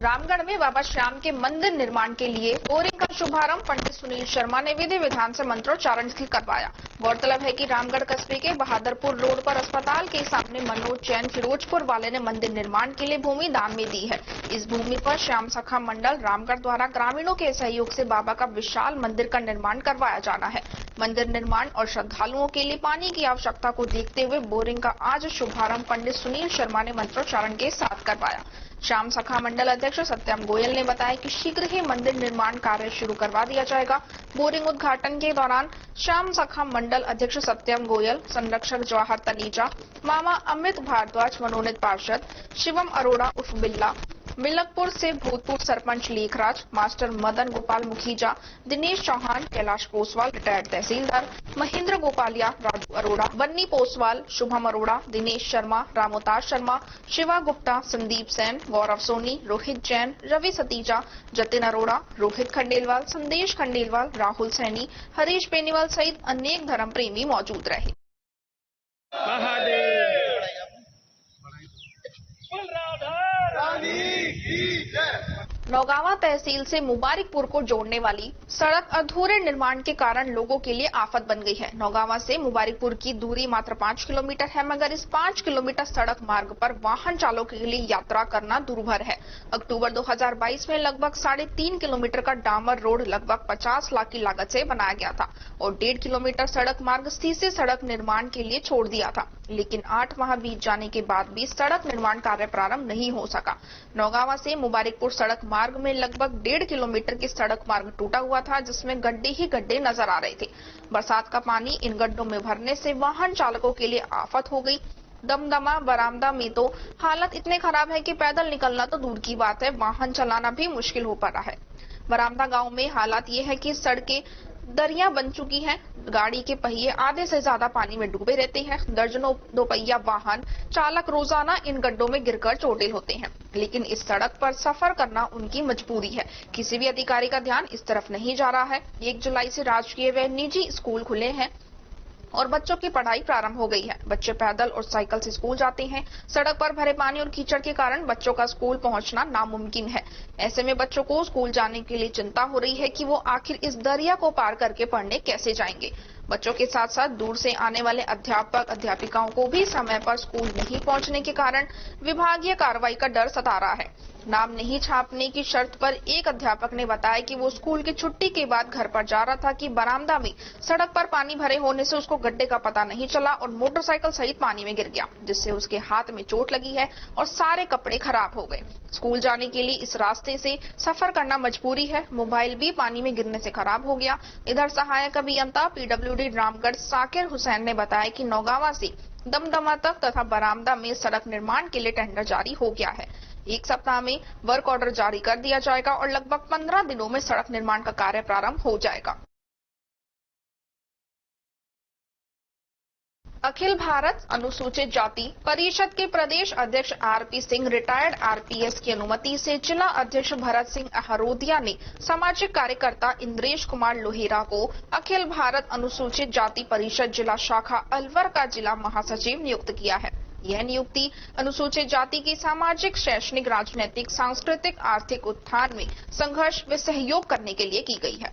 रामगढ़ में बाबा श्याम के मंदिर निर्माण के लिए बोरिंग का शुभारंभ पंडित सुनील शर्मा ने विधि विधान से मंत्रोच्चारण से करवाया। गौरतलब है कि रामगढ़ कस्बे के बहादुरपुर रोड पर अस्पताल के सामने मनोज जैन फिरोजपुर वाले ने मंदिर निर्माण के लिए भूमि दान में दी है। इस भूमि पर श्याम सखा मंडल रामगढ़ द्वारा ग्रामीणों के सहयोग से बाबा का विशाल मंदिर का निर्माण करवाया जाना है। मंदिर निर्माण और श्रद्धालुओं के लिए पानी की आवश्यकता को देखते हुए बोरिंग का आज शुभारंभ पंडित सुनील शर्मा ने मंत्रोच्चारण के साथ करवाया। श्याम सखा मंडल अध्यक्ष सत्यम गोयल ने बताया कि शीघ्र ही मंदिर निर्माण कार्य शुरू करवा दिया जाएगा। बोरिंग उद्घाटन के दौरान श्याम सखा मंडल अध्यक्ष सत्यम गोयल, संरक्षक जवाहर तनीजा, मामा अमित भारद्वाज, मनोनीत पार्षद शिवम अरोड़ा उर्फ बिल्ला, मिलकपुर से भूतपूर्व सरपंच लेखराज, मास्टर मदन गोपाल मुखीजा, दिनेश चौहान, कैलाश पोसवाल, रिटायर्ड तहसीलदार, महेंद्र गोपालिया, राजू अरोड़ा, बन्नी पोसवाल, शुभम अरोड़ा, दिनेश शर्मा, रामोताज शर्मा, शिवा गुप्ता, संदीप सेन, गौरव सोनी, रोहित जैन, रवि सतीजा, जतिन अरोड़ा, रोहित खंडेलवाल, संदेश खंडेलवाल, राहुल सैनी, हरीश बेनीवाल सहित अनेक धर्म प्रेमी मौजूद रहे। नौगावा तहसील से मुबारकपुर को जोड़ने वाली सड़क अधूरे निर्माण के कारण लोगों के लिए आफत बन गई है। नौगावा से मुबारकपुर की दूरी मात्र 5 किलोमीटर है, मगर इस 5 किलोमीटर सड़क मार्ग पर वाहन चालकों के लिए यात्रा करना दुर्भर है। अक्टूबर 2022 में लगभग 3.5 किलोमीटर का डामर रोड लगभग 50 लाख की लागत से बनाया गया था और 1.5 किलोमीटर सड़क मार्ग सीधे सड़क निर्माण के लिए छोड़ दिया था, लेकिन 8 माह बीत जाने के बाद भी सड़क निर्माण कार्य प्रारंभ नहीं हो सका। नौगावा से मुबारकपुर सड़क मार्ग में लगभग 1.5 किलोमीटर की सड़क मार्ग टूटा हुआ था, जिसमें गड्ढे ही गड्ढे नजर आ रहे थे। बरसात का पानी इन गड्ढों में भरने से वाहन चालकों के लिए आफत हो गई। दमदमा बरामदा में तो हालत इतने खराब है कि पैदल निकलना तो दूर की बात है, वाहन चलाना भी मुश्किल हो पड़ा है। बरामदा गांव में हालात ये है कि सड़कें दरिया बन चुकी हैं, गाड़ी के पहिए आधे से ज्यादा पानी में डूबे रहते हैं। दर्जनों दोपहिया वाहन चालक रोजाना इन गड्ढों में गिरकर चोटिल होते हैं, लेकिन इस सड़क पर सफर करना उनकी मजबूरी है। किसी भी अधिकारी का ध्यान इस तरफ नहीं जा रहा है। 1 जुलाई से राजकीय व निजी स्कूल खुले हैं और बच्चों की पढ़ाई प्रारंभ हो गई है। बच्चे पैदल और साइकिल से स्कूल जाते हैं। सड़क पर भरे पानी और कीचड़ के कारण बच्चों का स्कूल पहुंचना नामुमकिन है। ऐसे में बच्चों को स्कूल जाने के लिए चिंता हो रही है कि वो आखिर इस दरिया को पार करके पढ़ने कैसे जाएंगे। बच्चों के साथ साथ दूर से आने वाले अध्यापक अध्यापिकाओं को भी समय पर स्कूल नहीं पहुंचने के कारण विभागीय कार्रवाई का डर सता रहा है। नाम नहीं छापने की शर्त पर एक अध्यापक ने बताया कि वो स्कूल की छुट्टी के बाद घर पर जा रहा था कि बरामदा में सड़क पर पानी भरे होने से उसको गड्ढे का पता नहीं चला और मोटरसाइकिल सहित पानी में गिर गया, जिससे उसके हाथ में चोट लगी है और सारे कपड़े खराब हो गए। स्कूल जाने के लिए इस रास्ते से सफर करना मजबूरी है। मोबाइल भी पानी में गिरने से खराब हो गया। इधर सहायक अभियंता PWD रामगढ़ साकिर हुसैन ने बताया कि नौगावा से दमदमा तक तथा बरामदा में सड़क निर्माण के लिए टेंडर जारी हो गया है। 1 सप्ताह में वर्क ऑर्डर जारी कर दिया जाएगा और लगभग 15 दिनों में सड़क निर्माण का कार्य प्रारंभ हो जाएगा। अखिल भारत अनुसूचित जाति परिषद के प्रदेश अध्यक्ष RP सिंह रिटायर्ड RPS की अनुमति से जिला अध्यक्ष भरत सिंह अहरोदिया ने सामाजिक कार्यकर्ता इंद्रेश कुमार लोहेरा को अखिल भारत अनुसूचित जाति परिषद जिला शाखा अलवर का जिला महासचिव नियुक्त किया है। यह नियुक्ति अनुसूचित जाति की सामाजिक, शैक्षणिक, राजनीतिक, सांस्कृतिक, आर्थिक उत्थान में संघर्ष व सहयोग करने के लिए की गई है।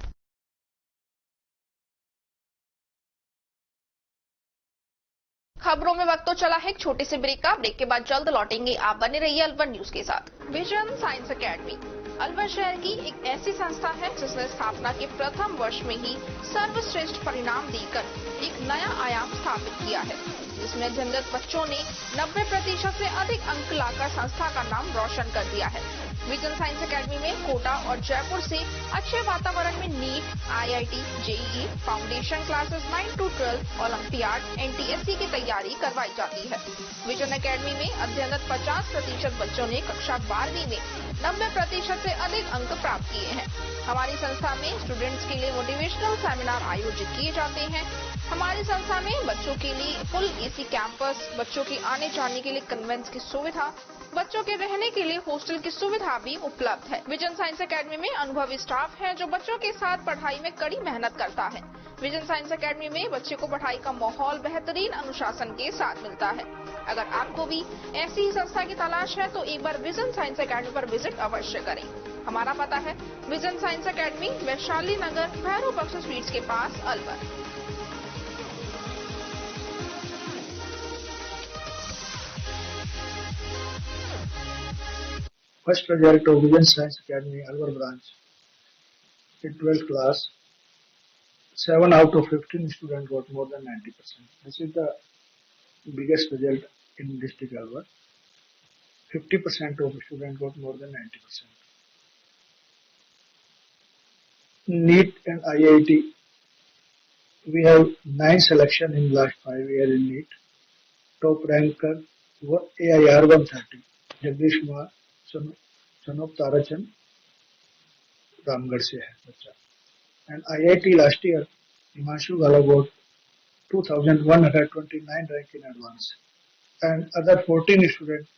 खबरों में वक्त तो चला है एक छोटे से ब्रेक का। ब्रेक के बाद जल्द लौटेंगे। आप बने रहिए अलवर न्यूज के साथ। विजन साइंस एकेडमी अलवर शहर की एक ऐसी संस्था है जिसने स्थापना के प्रथम वर्ष में ही सर्वश्रेष्ठ परिणाम देकर एक नया आयाम स्थापित किया है, जिसमें अध्ययनरत बच्चों ने 90% से अधिक अंक लाकर संस्था का नाम रोशन कर दिया है। विजन साइंस एकेडमी में कोटा और जयपुर से अच्छे वातावरण में NEET, IIT, JEE, foundation classes 9 to 12, olympiad, NTSC की तैयारी करवाई जाती है। विजन एकेडमी में अध्ययनरत 50% बच्चों ने कक्षा 12वीं में 90% से अधिक अंक प्राप्त किए हैं। हमारी संस्था में स्टूडेंट्स के लिए मोटिवेशनल सेमिनार आयोजित किए जाते हैं। हमारी संस्था में बच्चों के लिए फुल AC कैंपस, बच्चों के आने जाने के लिए कन्वेंस की सुविधा, बच्चों के रहने के लिए हॉस्टल की सुविधा भी उपलब्ध है। विजन साइंस एकेडमी में अनुभवी स्टाफ है जो बच्चों के साथ पढ़ाई में कड़ी मेहनत करता है। विजन साइंस एकेडमी में बच्चे को पढ़ाई का माहौल बेहतरीन अनुशासन के साथ मिलता है। अगर आपको भी ऐसी ही संस्था की तलाश है तो एक बार विजन साइंस एकेडमी पर विजिट अवश्य करें। हमारा पता है विजन साइंस एकेडमी, वैशाली नगर, भैरव बख्श स्वीट्स के पास, Alwar. First result of Vision Science Academy, Alwar branch, in 12th class, 7 out of 15 students got more than 90%. This is the biggest result in district Alwar. 50% of students got more than 90%. NEET and IIT, we have 9 selection in last 5 years in NEET. Top ranker AIR 130, Jagdish Kumar, son of Tarachand, Ramgarh se hai bachcha. And IIT last year, Himanshu Gala got 2129 rank in advance. And other 14 students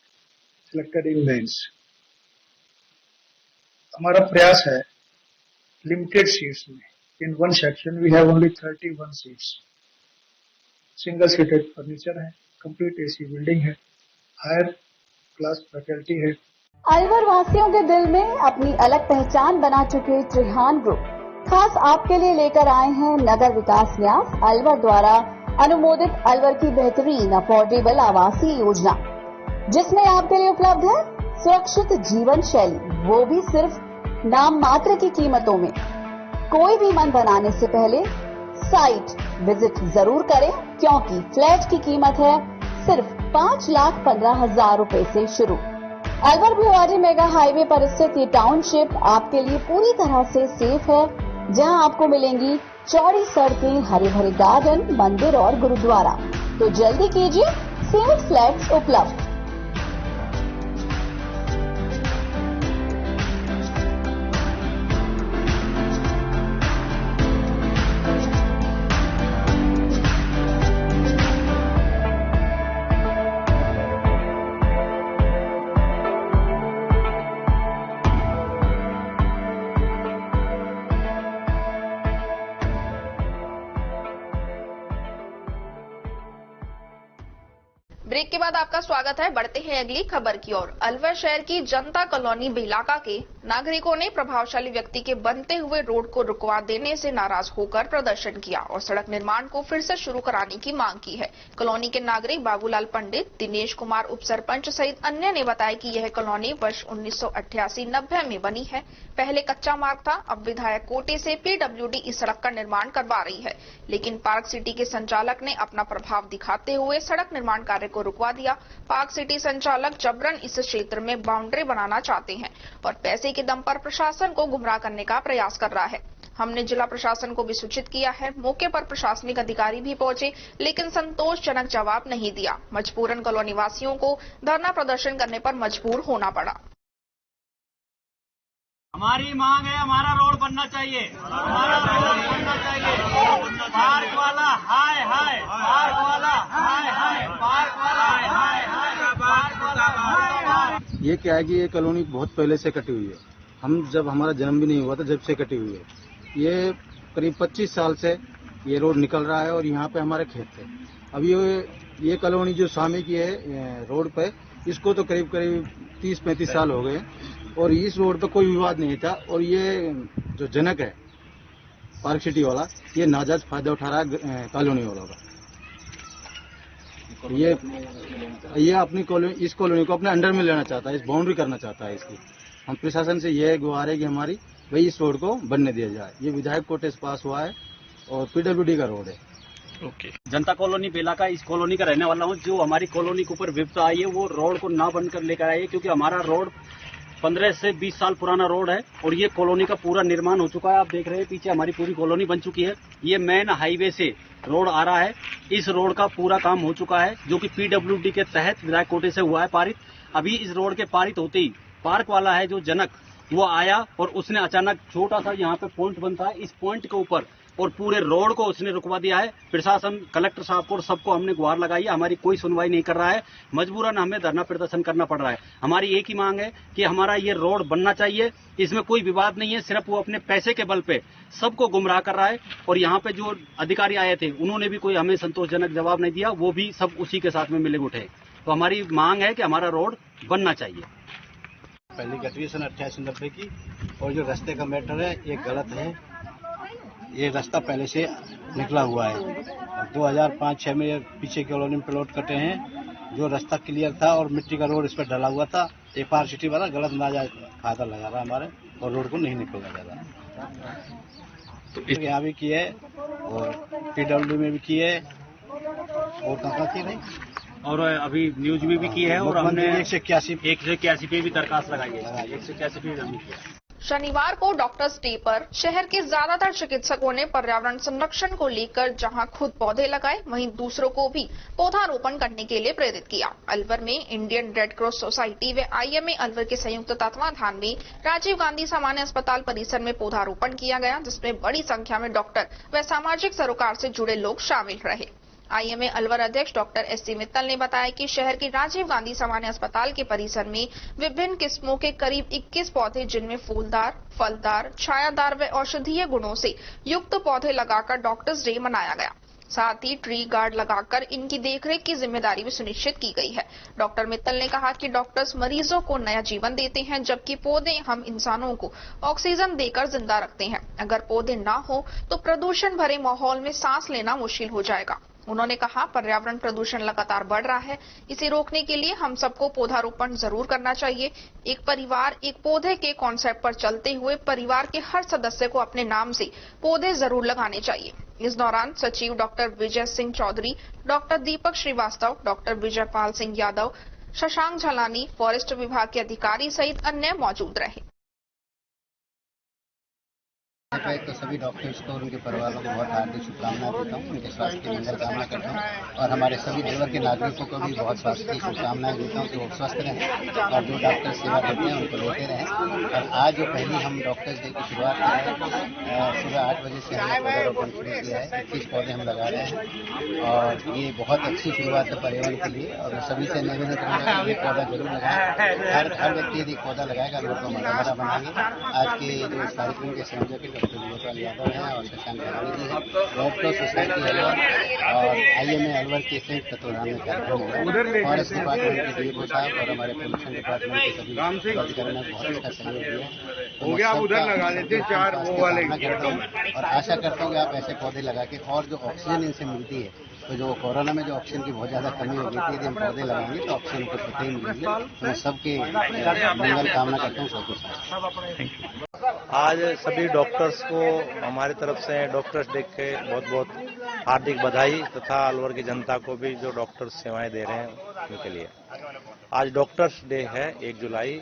selected in mains. हमारा प्रयास है limited seats में. In one section we have only 31 seats. Single seated furniture है, complete AC building है, higher class faculty है. अलवर वासियों के दिल में अपनी अलग पहचान बना चुके त्रिहान ग्रुप खास आपके लिए लेकर आए हैं नगर विकास न्यास अलवर द्वारा अनुमोदित अलवर की बेहतरीन अफोर्डेबल आवासीय योजना, जिसमें आपके लिए उपलब्ध है सुरक्षित जीवन शैली, वो भी सिर्फ नाम मात्र की कीमतों में। कोई भी मन बनाने से पहले साइट विजिट जरूर करें, क्योंकि फ्लैट की कीमत है सिर्फ 5,15,000 रुपए से शुरू। अलवर भिवाड़ी मेगा हाईवे पर स्थित ये टाउनशिप आपके लिए पूरी तरह से सेफ है, जहां आपको मिलेंगी चौड़ी सड़कें, हरे भरे गार्डन, मंदिर और गुरुद्वारा। तो जल्दी कीजिए, सीमित फ्लैट्स उपलब्ध। ब्रेक के बाद आपका स्वागत है। बढ़ते हैं अगली खबर की ओर। अलवर शहर की जनता कॉलोनी बेलाका के नागरिकों ने प्रभावशाली व्यक्ति के बनते हुए रोड को रुकवा देने से नाराज होकर प्रदर्शन किया और सड़क निर्माण को फिर से शुरू कराने की मांग की है। कॉलोनी के नागरिक बाबूलाल पंडित, दिनेश कुमार उप सरपंच सहित अन्य ने बताया कि यह कॉलोनी वर्ष 1988-90 में बनी है। पहले कच्चा मार्ग था, अब विधायक कोटे से पीडब्ल्यूडी इस सड़क का निर्माण करवा रही है, लेकिन पार्क सिटी के संचालक ने अपना प्रभाव दिखाते हुए सड़क निर्माण कार्य को रुकवा दिया। पार्क सिटी संचालक जबरन इस क्षेत्र में बाउंड्री बनाना चाहते हैं और पैसे के दम पर प्रशासन को गुमराह करने का प्रयास कर रहा है। हमने जिला प्रशासन को भी सूचित किया है। मौके पर प्रशासनिक अधिकारी भी पहुंचे, लेकिन संतोषजनक जवाब नहीं दिया। मजबूरन कॉलोनी वासियों को धरना प्रदर्शन करने पर मजबूर होना पड़ा। हमारी मांग है, हमारा रोड बनना चाहिए, हमारा रोड बनना चाहिए। पार्क वाला हाय हाय, पार्क वाला हाय हाय, पार्क वाला हाय हाय, पार्क वाला हाय हाय। ये क्या है कि ये कॉलोनी बहुत पहले से कटी हुई है। हम जब हमारा जन्म भी नहीं हुआ था जब से कटी हुई है। ये करीब 25 साल से ये रोड निकल रहा है और यहाँ पे हमारे खेत थे। अब ये कॉलोनी जो स्वामी की है रोड पे, इसको तो करीब 30-35 साल हो गए और इस रोड पे कोई विवाद नहीं था। और ये जो जनक है पार्क सिटी वाला, ये नाजायज फायदा उठा रहा है कॉलोनी वालों का। ये अपनी इस कॉलोनी को अपने अंडर में लेना चाहता है, इस बाउंड्री करना चाहता है इसकी। हम प्रशासन से यह गुहार है कि हमारी भाई इस रोड को बनने दिया जाए। ये विधायक कोटे से पास हुआ है और पीडब्ल्यूडी का रोड है। ओके। जनता कॉलोनी बेलाका, इस कॉलोनी का रहने वाला हूँ। जो हमारी कॉलोनी के ऊपर विपदा आई है वो रोड को ना बंद कर लेकर आई है, क्योंकि हमारा रोड 15 से 20 साल पुराना रोड है और ये कॉलोनी का पूरा निर्माण हो चुका है। आप देख रहे हैं पीछे हमारी पूरी कॉलोनी बन चुकी है। ये मेन हाईवे से रोड आ रहा है, इस रोड का पूरा काम हो चुका है, जो कि पीडब्ल्यूडी के तहत विधायक कोटे से हुआ है पारित। अभी इस रोड के पारित होते ही पार्क वाला है जो जनक, वो आया और उसने अचानक छोटा सा यहाँ पे पॉइंट बनता है, इस पॉइंट के ऊपर और पूरे रोड को उसने रुकवा दिया है। प्रशासन, कलेक्टर साहब को और सबको हमने गुहार लगाई है, हमारी कोई सुनवाई नहीं कर रहा है। मजबूरन हमें धरना प्रदर्शन करना पड़ रहा है। हमारी एक ही मांग है कि हमारा ये रोड बनना चाहिए, इसमें कोई विवाद नहीं है, सिर्फ वो अपने पैसे के बल पे सबको गुमराह कर रहा है। और यहाँ पे जो अधिकारी आए थे उन्होंने भी कोई हमें संतोषजनक जवाब नहीं दिया, वो भी सब उसी के साथ में मिले उठे। तो हमारी मांग है कि हमारा रोड बनना चाहिए। पहली कटी है सन 88-90 की, और जो रास्ते का मैटर है ये गलत है। ये रास्ता पहले से निकला हुआ है। 2005-6 में ये पीछे कॉलोनी में प्लॉट कटे हैं, जो रास्ता क्लियर था और मिट्टी का रोड इस पर डला हुआ था। FR सिटी वाला गलत नाजायज फायदा लगा रहा हमारे, और रोड को नहीं निकलना जा रहा। तो यहाँ भी की है और PWD में भी की है, और कहाँ की नहीं, और अभी न्यूज में भी की है, और हमने 181 पे भी दरखास्त लगाई है। 181 पे भी हमने किया। शनिवार को डॉक्टर्स डे पर शहर के ज्यादातर चिकित्सकों ने पर्यावरण संरक्षण को लेकर जहां खुद पौधे लगाए, वहीं दूसरों को भी पौधारोपण करने के लिए प्रेरित किया। अलवर में इंडियन रेड क्रॉस सोसाइटी व IMA अलवर के संयुक्त तत्वाधान में राजीव गांधी सामान्य अस्पताल परिसर में पौधारोपण किया गया, जिसमें बड़ी संख्या में डॉक्टर व सामाजिक सरोकार से जुड़े लोग शामिल रहे। IMA अलवर अध्यक्ष डॉक्टर SC मित्तल ने बताया कि शहर के राजीव गांधी सामान्य अस्पताल के परिसर में विभिन्न किस्मों के करीब 21 पौधे, जिनमें फूलदार, फलदार, छायादार व औषधीय गुणों से युक्त पौधे लगाकर डॉक्टर्स डे मनाया गया। साथ ही ट्री गार्ड लगाकर इनकी देखरेख की जिम्मेदारी भी सुनिश्चित की गई है। डॉक्टर मित्तल ने कहा कि डॉक्टर्स मरीजों को नया जीवन देते हैं, जबकि पौधे हम इंसानों को ऑक्सीजन देकर जिंदा रखते हैं। अगर पौधे ना हो तो प्रदूषण भरे माहौल में सांस लेना मुश्किल हो जाएगा। उन्होंने कहा, पर्यावरण प्रदूषण लगातार बढ़ रहा है, इसे रोकने के लिए हम सबको पौधारोपण जरूर करना चाहिए। एक परिवार एक पौधे के कॉन्सेप्ट पर चलते हुए परिवार के हर सदस्य को अपने नाम से पौधे जरूर लगाने चाहिए। इस दौरान सचिव डॉक्टर विजय सिंह चौधरी, डॉक्टर दीपक श्रीवास्तव, डॉक्टर विजयपाल सिंह यादव, शशांक झलानी, फॉरेस्ट विभाग के अधिकारी सहित अन्य मौजूद रहे। तो सभी डॉक्टर्स को और उनके परिवारों को बहुत हार्दिक शुभकामनाएं देता हूँ, उनके स्वास्थ्य की मंगल कामना करता हूँ, और हमारे सभी अलवर के नागरिकों को भी बहुत स्वास्थ्य की शुभकामनाएं देता हूँ कि वो स्वस्थ रहें और जो डॉक्टर सेवा करते हैं उनको लेते रहें। और आज जो पहली हम डॉक्टर्स डे की शुरुआत कर रहे हैं, सुबह 8 बजे से हमने पौधारोपण शुरू किया है। 21 पौधे हम लगा रहे हैं और ये बहुत अच्छी शुरुआत है पर्यावरण के लिए। और सभी से निवेदन करूँगा कि एक पौधा जरूर लगाएं। हर व्यक्ति यदि एक पौधा लगाएगा अलवर को हरा भरा बनाएंगे। आज के जो इस कार्यक्रम के संयोजक डॉक्टर विजयपाल यादव हैं और शशांक झलानी जी हैं, रेड क्रॉस सोसाइटी अलवर और IMA अलवर के संयुक्त तत्वाधान में कार्यक्रम हुआ। फॉरेस्ट डिपार्टमेंट के DFO साहब और हमारे पोल्यूशन डिपार्टमेंट के सभी अधिकारियों ने बहुत अच्छा सहयोग दिया। हो गया, आप उधर लगा लेते 4 वो वाले। और आशा करता हूँ कि आप ऐसे पौधे लगा के, और जो ऑक्सीजन इनसे मिलती है, तो जो कोरोना में जो ऑक्सीजन की बहुत ज्यादा कमी हो गई थी, यदि हम पौधे लगाएंगे तो ऑक्सीजन को स्वतः ही मिलेंगे। मैं सबके मंगल कामना करता हूँ, सबके साथ। आज सभी डॉक्टर्स को हमारी तरफ से डॉक्टर्स डे के बहुत बहुत हार्दिक बधाई, तथा अलवर की जनता को भी जो डॉक्टर्स सेवाएं दे रहे हैं उनके लिए। आज डॉक्टर्स डे है 1 जुलाई,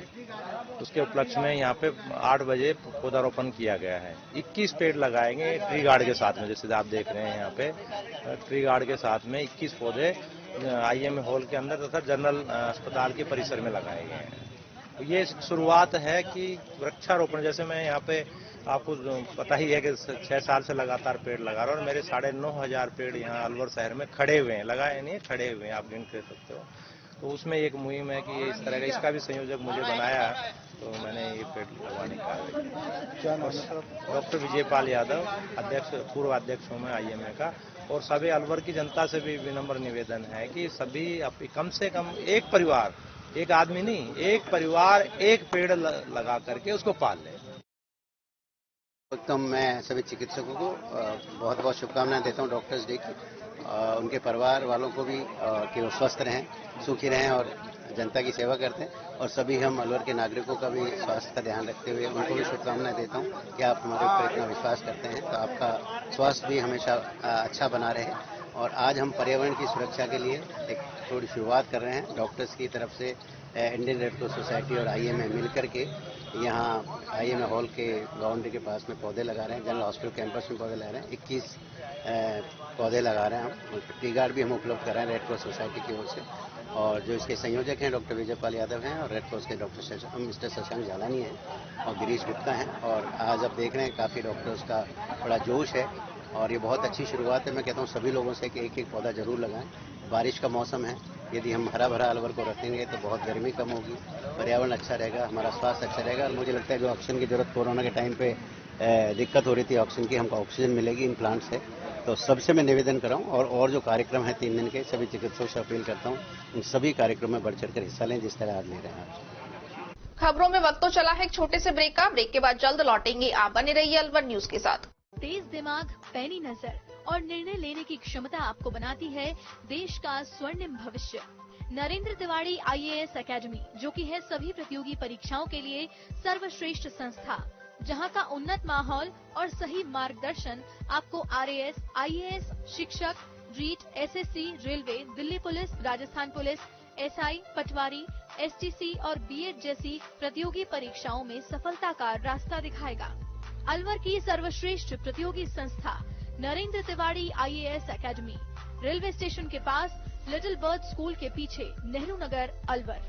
उसके उपलक्ष्य में यहाँ पे 8 बजे पौधारोपण किया गया है। 21 पेड़ लगाएंगे ट्री गार्ड के साथ में, जैसे आप देख रहे हैं यहाँ पे ट्री गार्ड के साथ में 21 पौधे IMA हॉल के अंदर तथा जनरल अस्पताल के परिसर में लगाए गए हैं। तो ये शुरुआत है कि वृक्षारोपण, जैसे मैं यहाँ पे आपको पता ही है कि 6 साल से लगातार पेड़ लगा रहा हूँ, और मेरे 9,500 पेड़ यहाँ अलवर शहर में खड़े हुए हैं, लगाए नहीं खड़े हुए हैं, आप गिन कर सकते हो। तो उसमें एक मुहिम है कि इस तरह का, इसका भी संयोजक मुझे बनाया, तो मैंने ये पेड़ लगवाने का। डॉक्टर विजयपाल यादव, अध्यक्ष, पूर्व अध्यक्ष हूँ मैं IMA का। और सभी अलवर की जनता से भी विनम्र निवेदन है कि सभी कम से कम एक परिवार, एक आदमी नहीं, एक परिवार एक पेड़ लगा करके उसको पाल ले। तो मैं सभी चिकित्सकों को बहुत बहुत शुभकामनाएं देता हूं डॉक्टर्स डे की। उनके परिवार वालों को भी कि वो स्वस्थ रहें, सुखी रहें और जनता की सेवा करते हैं। और सभी हम अलवर के नागरिकों का भी स्वास्थ्य का ध्यान रखते हुए उनको भी शुभकामनाएं देता हूं कि आप हमारे ऊपर इतना विश्वास करते हैं, तो आपका स्वास्थ्य भी हमेशा अच्छा बना रहे। और आज हम पर्यावरण की सुरक्षा के लिए एक थोड़ी शुरुआत कर रहे हैं। डॉक्टर्स की तरफ से इंडियन रेड क्रॉस सोसाइटी और IMA मिलकर के यहाँ IMA हॉल के बाउंड्री के पास में पौधे लगा रहे हैं। जनरल हॉस्पिटल कैंपस में पौधे लगा रहे हैं। 21 पौधे लगा रहे हैं हम। टी गार्ड भी हम उपलब्ध कर रहे हैं रेड क्रॉस सोसाइटी की ओर से। और जो इसके संयोजक हैं डॉक्टर विजयपाल यादव हैं, और रेड क्रॉस के डॉक्टर मिस्टर शशांक झलानी हैं और गिरीश गुप्ता हैं। और आज आप देख रहे हैं काफ़ी डॉक्टर्स का बड़ा जोश है और ये बहुत अच्छी शुरुआत है। मैं कहता हूँ सभी लोगों से कि एक एक पौधा जरूर लगाएं। बारिश का मौसम है, यदि हम हरा भरा अलवर को रखेंगे तो बहुत गर्मी कम होगी, पर्यावरण अच्छा रहेगा, हमारा स्वास्थ्य अच्छा रहेगा। और मुझे लगता है जो ऑक्सीजन की जरूरत कोरोना के टाइम पे दिक्कत हो रही थी ऑक्सीजन की, हमको ऑक्सीजन मिलेगी इन प्लांट से। तो सबसे मैं निवेदन कर रहा हूँ और जो कार्यक्रम है 3 दिन के, सभी चिकित्सकों से अपील करता हूँ इन सभी कार्यक्रमों में बढ़ चढ़कर हिस्सा लें जिस तरह आज ले रहे हैं आप। खबरों में वक्त तो चला है एक छोटे से ब्रेक का। ब्रेक के बाद जल्द लौटेंगे। आप बने रहिए अलवर न्यूज के साथ। तेज दिमाग, पैनी नजर और निर्णय लेने की क्षमता आपको बनाती है देश का स्वर्णिम भविष्य। नरेंद्र तिवारी IAS एकेडमी, जो कि है सभी प्रतियोगी परीक्षाओं के लिए सर्वश्रेष्ठ संस्था, जहां का उन्नत माहौल और सही मार्गदर्शन आपको RAS, IAS, शिक्षक, REET, SSC, railway, Delhi police, Rajasthan police, SI, पटवारी, STC और BEd जैसी प्रतियोगी परीक्षाओं में सफलता का रास्ता दिखाएगा। अलवर की सर्वश्रेष्ठ प्रतियोगी संस्था Narendra Tiwari IAS academy, railway station के पास, लिटिल बर्ड स्कूल के पीछे, नेहरू नगर, अलवर।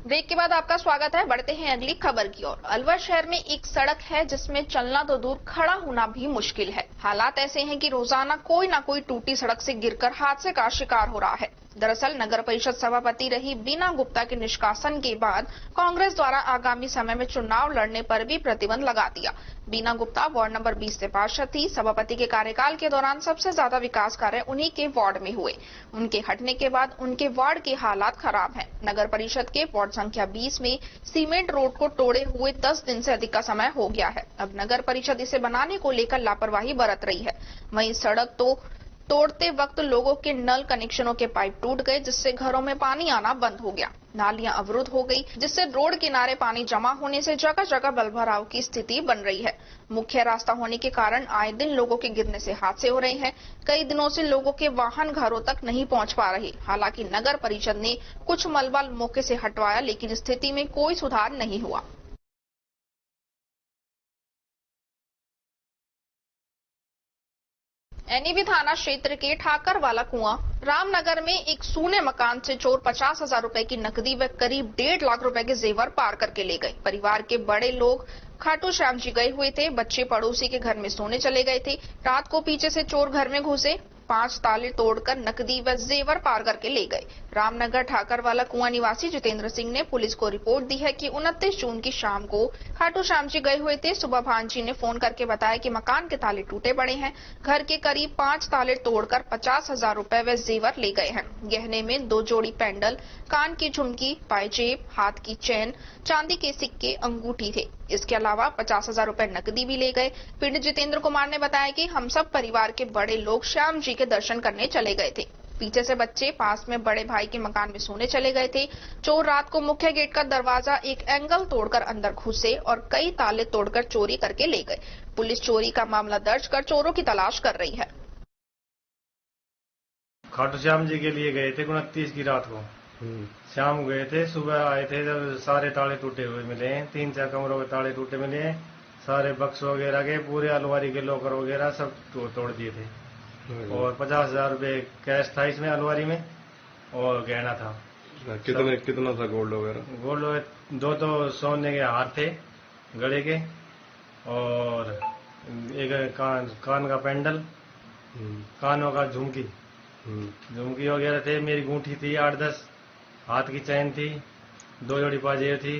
ब्रेक के बाद आपका स्वागत है। बढ़ते हैं अगली खबर की ओर। अलवर शहर में एक सड़क है जिसमें चलना तो दूर, खड़ा होना भी मुश्किल है। हालात ऐसे हैं कि रोजाना कोई ना कोई टूटी सड़क से गिरकर हादसे का शिकार हो रहा है। दरअसल नगर परिषद सभापति रही बीना गुप्ता के निष्कासन के बाद कांग्रेस द्वारा आगामी समय में चुनाव लड़ने पर भी प्रतिबंध लगा दिया। बीना गुप्ता वार्ड नंबर 20 से पार्षद थी। सभापति के कार्यकाल के दौरान सबसे ज्यादा विकास कार्य उन्हीं के वार्ड में हुए। उनके हटने के बाद उनके वार्ड के हालात खराब हैं। नगर परिषद के वार्ड संख्या 20 में सीमेंट रोड को तोड़े हुए 10 दिन से अधिक का समय हो गया है। अब नगर परिषद इसे बनाने को लेकर लापरवाही बरत रही है। वहीं सड़क तो तोड़ते वक्त लोगों के नल कनेक्शनों के पाइप टूट गए, जिससे घरों में पानी आना बंद हो गया। नालियां अवरुद्ध हो गई, जिससे रोड किनारे पानी जमा होने से जगह जगह जलभराव की स्थिति बन रही है। मुख्य रास्ता होने के कारण आए दिन लोगों के गिरने से हादसे हो रहे हैं। कई दिनों से लोगों के वाहन घरों तक नहीं पहुंच पा रहे। हालांकि नगर परिषद ने कुछ मलबा मौके से हटवाया, लेकिन स्थिति में कोई सुधार नहीं हुआ। एनईबी थाना क्षेत्र के ठाकर वाला कुआं रामनगर में एक सूने मकान से चोर 50,000 रुपए की नकदी व करीब 1.5 लाख रुपए के जेवर पार करके ले गए। परिवार के बड़े लोग खाटू श्याम जी गए हुए थे। बच्चे पड़ोसी के घर में सोने चले गए थे। रात को पीछे से चोर घर में घुसे, 5 ताले तोड़कर नकदी व जेवर पार करके ले गए। रामनगर ठाकर वाला कुआं निवासी जितेंद्र सिंह ने पुलिस को रिपोर्ट दी है कि 29 जून की शाम को खाटू श्याम जी गए हुए थे। सुबह भांजी ने फोन करके बताया कि मकान के ताले टूटे पड़े हैं। घर के करीब 5 ताले तोड़कर 50,000 रुपए व जेवर ले गए हैं। गहने में 2 जोड़ी पेंडल, कान की झुमकी, पायजेब, हाथ की चैन, चांदी के सिक्के, अंगूठी थे। इसके अलावा 50,000 रुपए नकदी भी ले गए। पीड़ित जितेंद्र कुमार ने बताया कि हम सब परिवार के बड़े लोग श्याम जी के दर्शन करने चले गए थे। पीछे से बच्चे पास में बड़े भाई के मकान में सोने चले गए थे। चोर रात को मुख्य गेट का दरवाजा एक एंगल तोड़कर अंदर घुसे और कई ताले तोड़कर चोरी करके ले गए। पुलिस चोरी का मामला दर्ज कर चोरों की तलाश कर रही है। खाटू श्याम जी के लिए गए थे 29 की रात को, शाम गए थे। सुबह आए थे जब सारे ताले टूटे हुए मिले हैं। 3-4 कमरों के ताले टूटे मिले हैं। सारे बक्स वगैरह के, पूरे अलमारी के लॉकर वगैरह सब तोड़ दिए थे। और 50,000 रुपए कैश था इसमें अलमारी में और गहना था। कितना था गोल्ड वगैरह? गोल्ड 2 तो सोने के हार थे गले के, और एक कान का पेंडल, कानों का झुमकी वगैरह थे। मेरी गूंठी थी 8-10, हाथ की चैन थी, 2 जोड़ी पाजेब थी,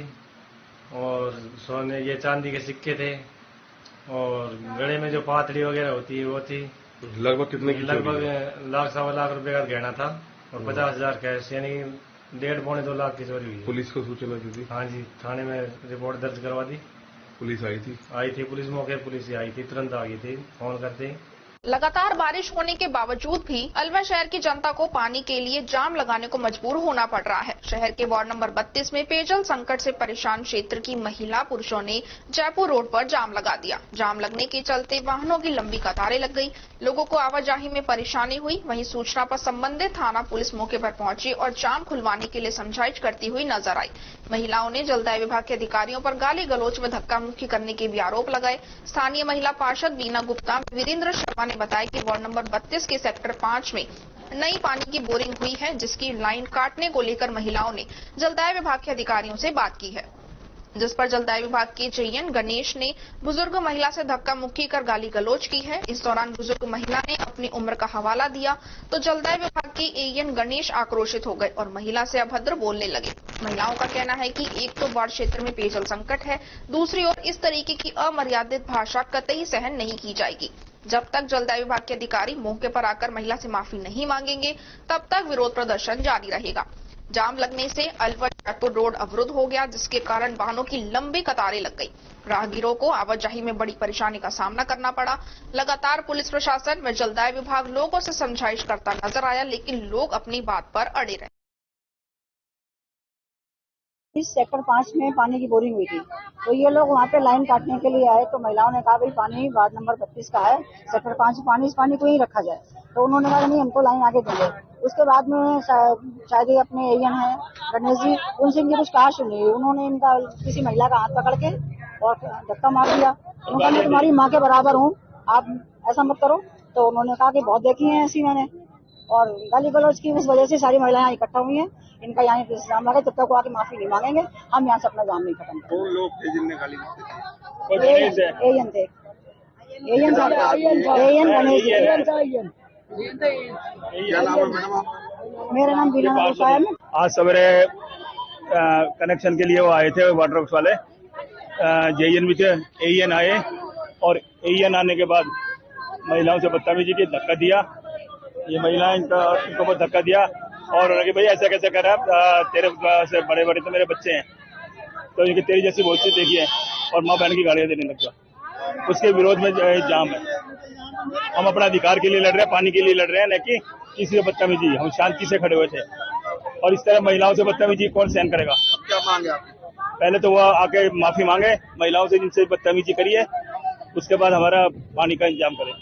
और सोने ये चांदी के सिक्के थे, और गले में जो पातड़ी वगैरह होती है वो थी। लगभग कितने की? लगभग 1-1.25 लाख रुपए का गहना था और 50,000 कैश, यानी 1.5-2 लाख की चोरी हुई। पुलिस को सूचना दी थी? हाँ जी, थाने में रिपोर्ट दर्ज करवा दी। पुलिस आई थी? पुलिस मौके पुलिस आई थी, तुरंत आ गई थी फोन करते ही। लगातार बारिश होने के बावजूद भी अलवर शहर की जनता को पानी के लिए जाम लगाने को मजबूर होना पड़ रहा है। शहर के वार्ड नंबर 32 में पेयजल संकट से परेशान क्षेत्र की महिला पुरुषों ने जयपुर रोड पर जाम लगा दिया। जाम लगने के चलते वाहनों की लंबी कतारें लग गई, लोगों को आवाजाही में परेशानी हुई। वहीं सूचना पर संबंधित थाना पुलिस मौके पर पहुंची और जाम खुलवाने के लिए समझाइश करती हुई नजर आई। महिलाओं ने जलदाय विभाग के अधिकारियों पर गाली गलौज व धक्का मुक्की करने के भी आरोप लगाए। स्थानीय महिला पार्षद बीना गुप्ता वीरेंद्र शर्मा ने बताया कि वार्ड नंबर 32 के सेक्टर 5 में नई पानी की बोरिंग हुई है, जिसकी लाइन काटने को लेकर महिलाओं ने जलदाय विभाग के अधिकारियों से बात की है, जिस पर जलदाय विभाग के जेईएन गणेश ने बुजुर्ग महिला से धक्का मुक्की कर गाली गलौज की है। इस दौरान बुजुर्ग महिला ने अपनी उम्र का हवाला दिया तो जलदाय विभाग के एएन गणेश आक्रोशित हो गए और महिला से अभद्र बोलने लगे। महिलाओं का कहना है कि एक तो वार्ड क्षेत्र में पेयजल संकट है, दूसरी ओर इस तरीके की अमर्यादित भाषा कतई सहन नहीं की जाएगी। जब तक जलदाय विभाग के अधिकारी मौके पर आकर महिला से माफी नहीं मांगेंगे, तब तक विरोध प्रदर्शन जारी रहेगा। जाम लगने से अलवर जयपुर रोड अवरुद्ध हो गया, जिसके कारण वाहनों की लंबी कतारें लग गई। राहगीरों को आवाजाही में बड़ी परेशानी का सामना करना पड़ा। लगातार पुलिस प्रशासन व जलदाय विभाग लोगों से समझाइश करता नजर आया, लेकिन लोग अपनी बात पर अड़े रहे। इस सेक्टर 5 में पानी की बोरिंग हुई थी, तो ये लोग वहाँ पे लाइन काटने के लिए आए, तो महिलाओं ने कहा भाई पानी वार्ड नंबर 32 का है, सेक्टर 5 पानी, इस पानी को ही रखा जाए। तो उन्होंने कहा नहीं, हमको लाइन आगे देंगे। उसके बाद में शायद ये अपने एएन है गणेश जी, उनसे इनकी कुछ कहा सुनी, उन्होंने इनका किसी महिला का हाथ पकड़ के और धक्का मार दिया। उन्होंने मैं तुम्हारी माँ के बराबर हूँ, आप ऐसा मत करो। तो उन्होंने कहा कि बहुत देखी है ऐसी मैंने, और गाली गलौज की उस वजह से सारी महिलाएं यहाँ इकट्ठा हुई हैं। इनका यहाँ जाम लगा, जब तक वो आके माफी नहीं मांगेंगे हम यहाँ से अपना जाम नहीं खत्म करेंगे। कौन लोग थे जिनने गाली दी? एएन थे, एएन गणेश जी। क्या नाम है मैडम आपका? मेरा नाम बीना गुप्ता है। आज सवेरे कनेक्शन के लिए वो आए थे वाटर वर्क्स वाले, जेईएन भी थे, एईएन आए और एईएन आने के बाद महिलाओं से बदतमीजी की, धक्का दिया। ये महिलाएं इनको धक्का दिया और उन्होंने भाई ऐसा कैसे कर रहा है, तेरे से बड़े बड़े तो मेरे बच्चे हैं, तो इनकी तेरी जैसी बहुत सी देखी है, और माँ बहन की गालियां देने लग गया। उसके विरोध में जाम है। हम अपना अधिकार के लिए लड़ रहे हैं, पानी के लिए लड़ रहे हैं, न कि किसी से बदतमीजी। हम शांति से खड़े हुए थे और इस तरह महिलाओं से बदतमीजी कौन सहन करेगा? क्या मांगे आप? पहले तो वह आके माफी मांगे महिलाओं से जिनसे बदतमीजी करी है, उसके बाद हमारा पानी का इंतजाम करें।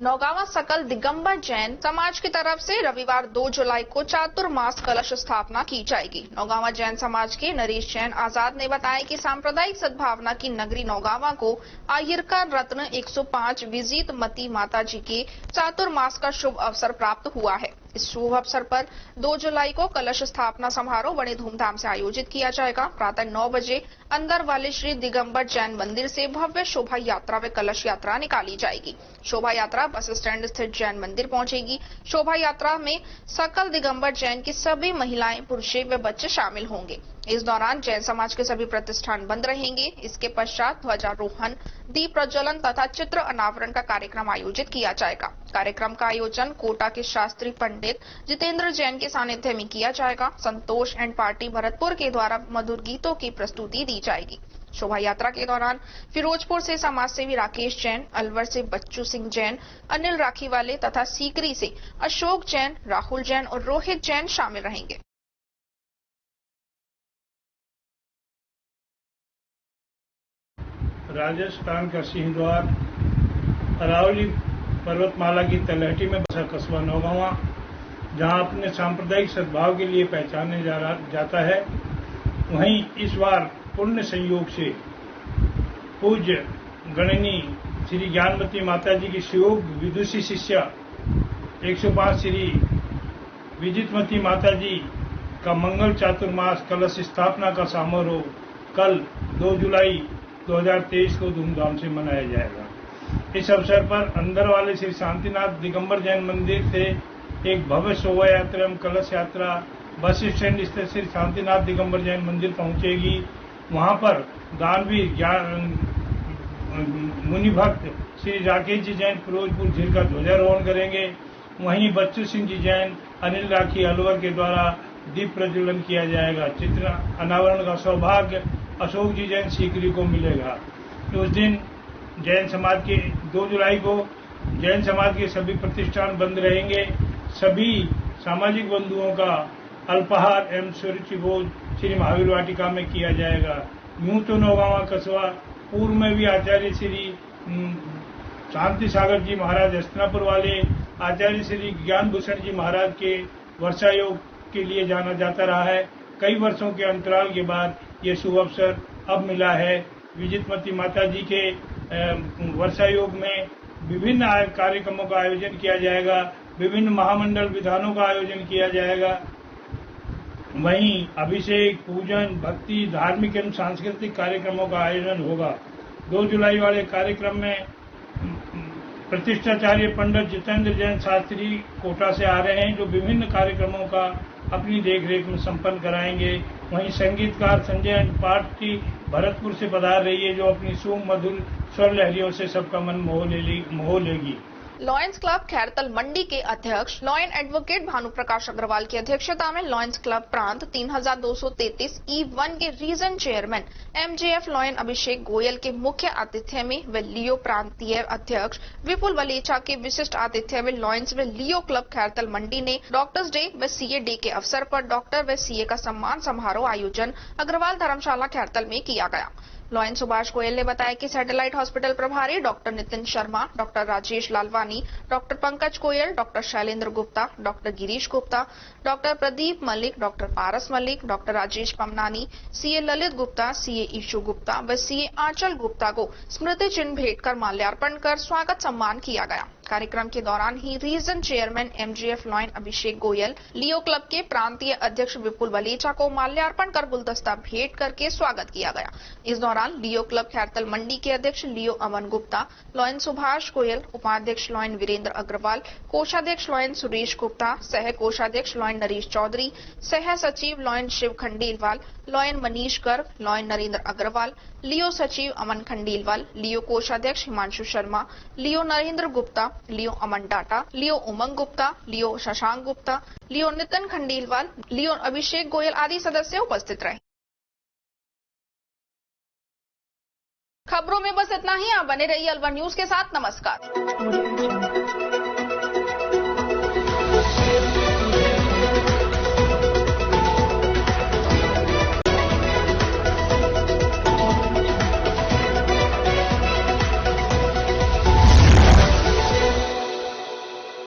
नौगावा सकल दिगंबर जैन समाज की तरफ से रविवार 2 जुलाई को चातुर्मास कलश स्थापना की जाएगी। नौगावा जैन समाज के नरेश जैन आजाद ने बताया कि सांप्रदायिक सद्भावना की नगरी नौगावा को आयरका रत्न 105 विजित मती माता जी के चातुर्मास का शुभ अवसर प्राप्त हुआ है। इस शुभ अवसर पर 2 जुलाई को कलश स्थापना समारोह बड़े धूमधाम से आयोजित किया जाएगा। प्रातः 9 बजे अंदर वाले श्री दिगंबर जैन मंदिर से भव्य शोभा यात्रा व कलश यात्रा निकाली जाएगी। शोभा यात्रा बस स्टैंड स्थित जैन मंदिर पहुंचेगी। शोभा यात्रा में सकल दिगंबर जैन की सभी महिलाएं, पुरुष व बच्चे शामिल होंगे। इस दौरान जैन समाज के सभी प्रतिष्ठान बंद रहेंगे। इसके पश्चात ध्वजारोहण, दीप प्रज्वलन तथा चित्र अनावरण का कार्यक्रम आयोजित किया जाएगा। कार्यक्रम का आयोजन कोटा के शास्त्री पंडित जितेंद्र जैन के सानिध्य में किया जाएगा। संतोष एंड पार्टी भरतपुर के द्वारा मधुर गीतों की प्रस्तुति दी जाएगी। शोभा यात्रा के दौरान फिरोजपुर से समाज सेवी राकेश जैन, अलवर से बच्चू सिंह जैन, अनिल राखीवाले तथा सीकरी से अशोक जैन, राहुल जैन और रोहित जैन शामिल रहेंगे। राजस्थान का सिंहद्वार अरावली पर्वतमाला की तलहटी में बसा कस्बा नौगावा, जहां अपने सांप्रदायिक सद्भाव के लिए पहचाने जाता है, वहीं इस बार पुण्य संयोग से पूज्य गणनी श्री ज्ञानमती माता जी की शिवयोग विदुषी शिष्या 105 श्री विजितमती माता जी का मंगल चातुर्मास कलश स्थापना का समारोह कल 2 जुलाई 2023 को धूमधाम से मनाया जाएगा। इस अवसर पर अंदर वाले श्री शांतिनाथ दिगंबर जैन मंदिर से एक भव्य शोभा यात्रा एवं कलश यात्रा बस स्टैंड स्थित श्री शांतिनाथ दिगंबर जैन मंदिर पहुंचेगी। वहां पर दानवीर मुनि भक्त श्री राकेश जी जैन फिरोजपुर झील का ध्वजारोहण करेंगे। वहीं बच्चू सिंह जी जैन, अनिल राखी अलवर के द्वारा दीप प्रज्वलन किया जाएगा। चित्र अनावरण का सौभाग्य अशोक जी जैन सीकरी को मिलेगा। उस दिन जैन समाज के 2 जुलाई को जैन समाज के सभी प्रतिष्ठान बंद रहेंगे। सभी सामाजिक बंधुओं का अल्पाहार एवं स्वरुचि भोज श्री महावीर वाटिका में किया जाएगा। यूं तो नौगांवा कस्बा पूर्व में भी आचार्य श्री शांति सागर जी महाराज हस्तिनापुर वाले, आचार्य श्री ज्ञान भूषण जी महाराज के वर्षा योग के लिए जाना जाता रहा है। कई वर्षों के अंतराल के बाद ये शुभ अवसर अब मिला है। विजितमती माता जी के वर्षा योग में विभिन्न कार्यक्रमों का आयोजन किया जाएगा, विभिन्न महामंडल विधानों का आयोजन किया जाएगा। वहीं अभिषेक, पूजन, भक्ति, धार्मिक एवं सांस्कृतिक कार्यक्रमों का आयोजन होगा। 2 जुलाई वाले कार्यक्रम में प्रतिष्ठाचार्य पंडित जितेंद्र जैन शास्त्री कोटा से आ रहे हैं, जो विभिन्न कार्यक्रमों का अपनी देखरेख में संपन्न कराएंगे। वहीं संगीतकार संजय पार्टी भरतपुर से पधार रही है, जो अपनी सुमधुर स्वर लहरियों से सबका मन मोह लेगी। लॉयंस क्लब खैरतल मंडी के अध्यक्ष लॉयन एडवोकेट भानु प्रकाश अग्रवाल की अध्यक्षता में लॉयंस क्लब प्रांत 3233 E1 के रीजन चेयरमैन MJF लॉयन अभिषेक गोयल के मुख्य आतिथ्य में व लियो प्रांतीय अध्यक्ष विपुल वलेचा के विशिष्ट आतिथ्य में लॉयंस व लियो क्लब खैरतल मंडी ने डॉक्टर्स डे व CA डे के अवसर पर डॉक्टर व CA का सम्मान समारोह आयोजन अग्रवाल धर्मशाला खैरतल में किया गया। लॉयन सुभाष गोयल ने बताया कि सैटेलाइट हॉस्पिटल प्रभारी doctor Nitin Sharma, doctor Rajesh Lalwani, doctor Pankaj Goyal, doctor Shailendra Gupta, doctor Girish Gupta, doctor Pradeep Malik, doctor Paras Malik, doctor Rajesh Pamnani, CA Lalit Gupta, CA Ishu Gupta व CA आंचल गुप्ता को स्मृति चिन्ह भेंट कर माल्यार्पण कर स्वागत सम्मान किया गया। कार्यक्रम के दौरान ही रीजन चेयरमैन MJF लॉयन अभिषेक गोयल, लियो क्लब के प्रांतीय अध्यक्ष विपुल वलेचा को माल्यार्पण कर गुलदस्ता भेंट करके स्वागत किया गया। इस दौरान लियो क्लब खैरतल मंडी के अध्यक्ष लियो अमन गुप्ता, लॉयन सुभाष गोयल, उपाध्यक्ष लॉयन वीरेंद्र अग्रवाल, कोषाध्यक्ष लॉयन सुरेश गुप्ता, सह कोषाध्यक्ष लॉयन नरेश चौधरी, सह सचिव lion Shiv Khandelwal, lion Manish Garg, lion Narendra Agarwal, Leo सचिव अमन खंडेलवाल, लियो कोषाध्यक्ष Himanshu Sharma, Leo Narendra Gupta, Leo Aman Datta, Leo Umang Gupta, Leo Shashank Gupta, Leo Nitin Khandelwal, Leo Abhishek Goyal आदि सदस्य उपस्थित रहे। खबरों में बस इतना ही। आप बने रहिए अलवर न्यूज के साथ। नमस्कार।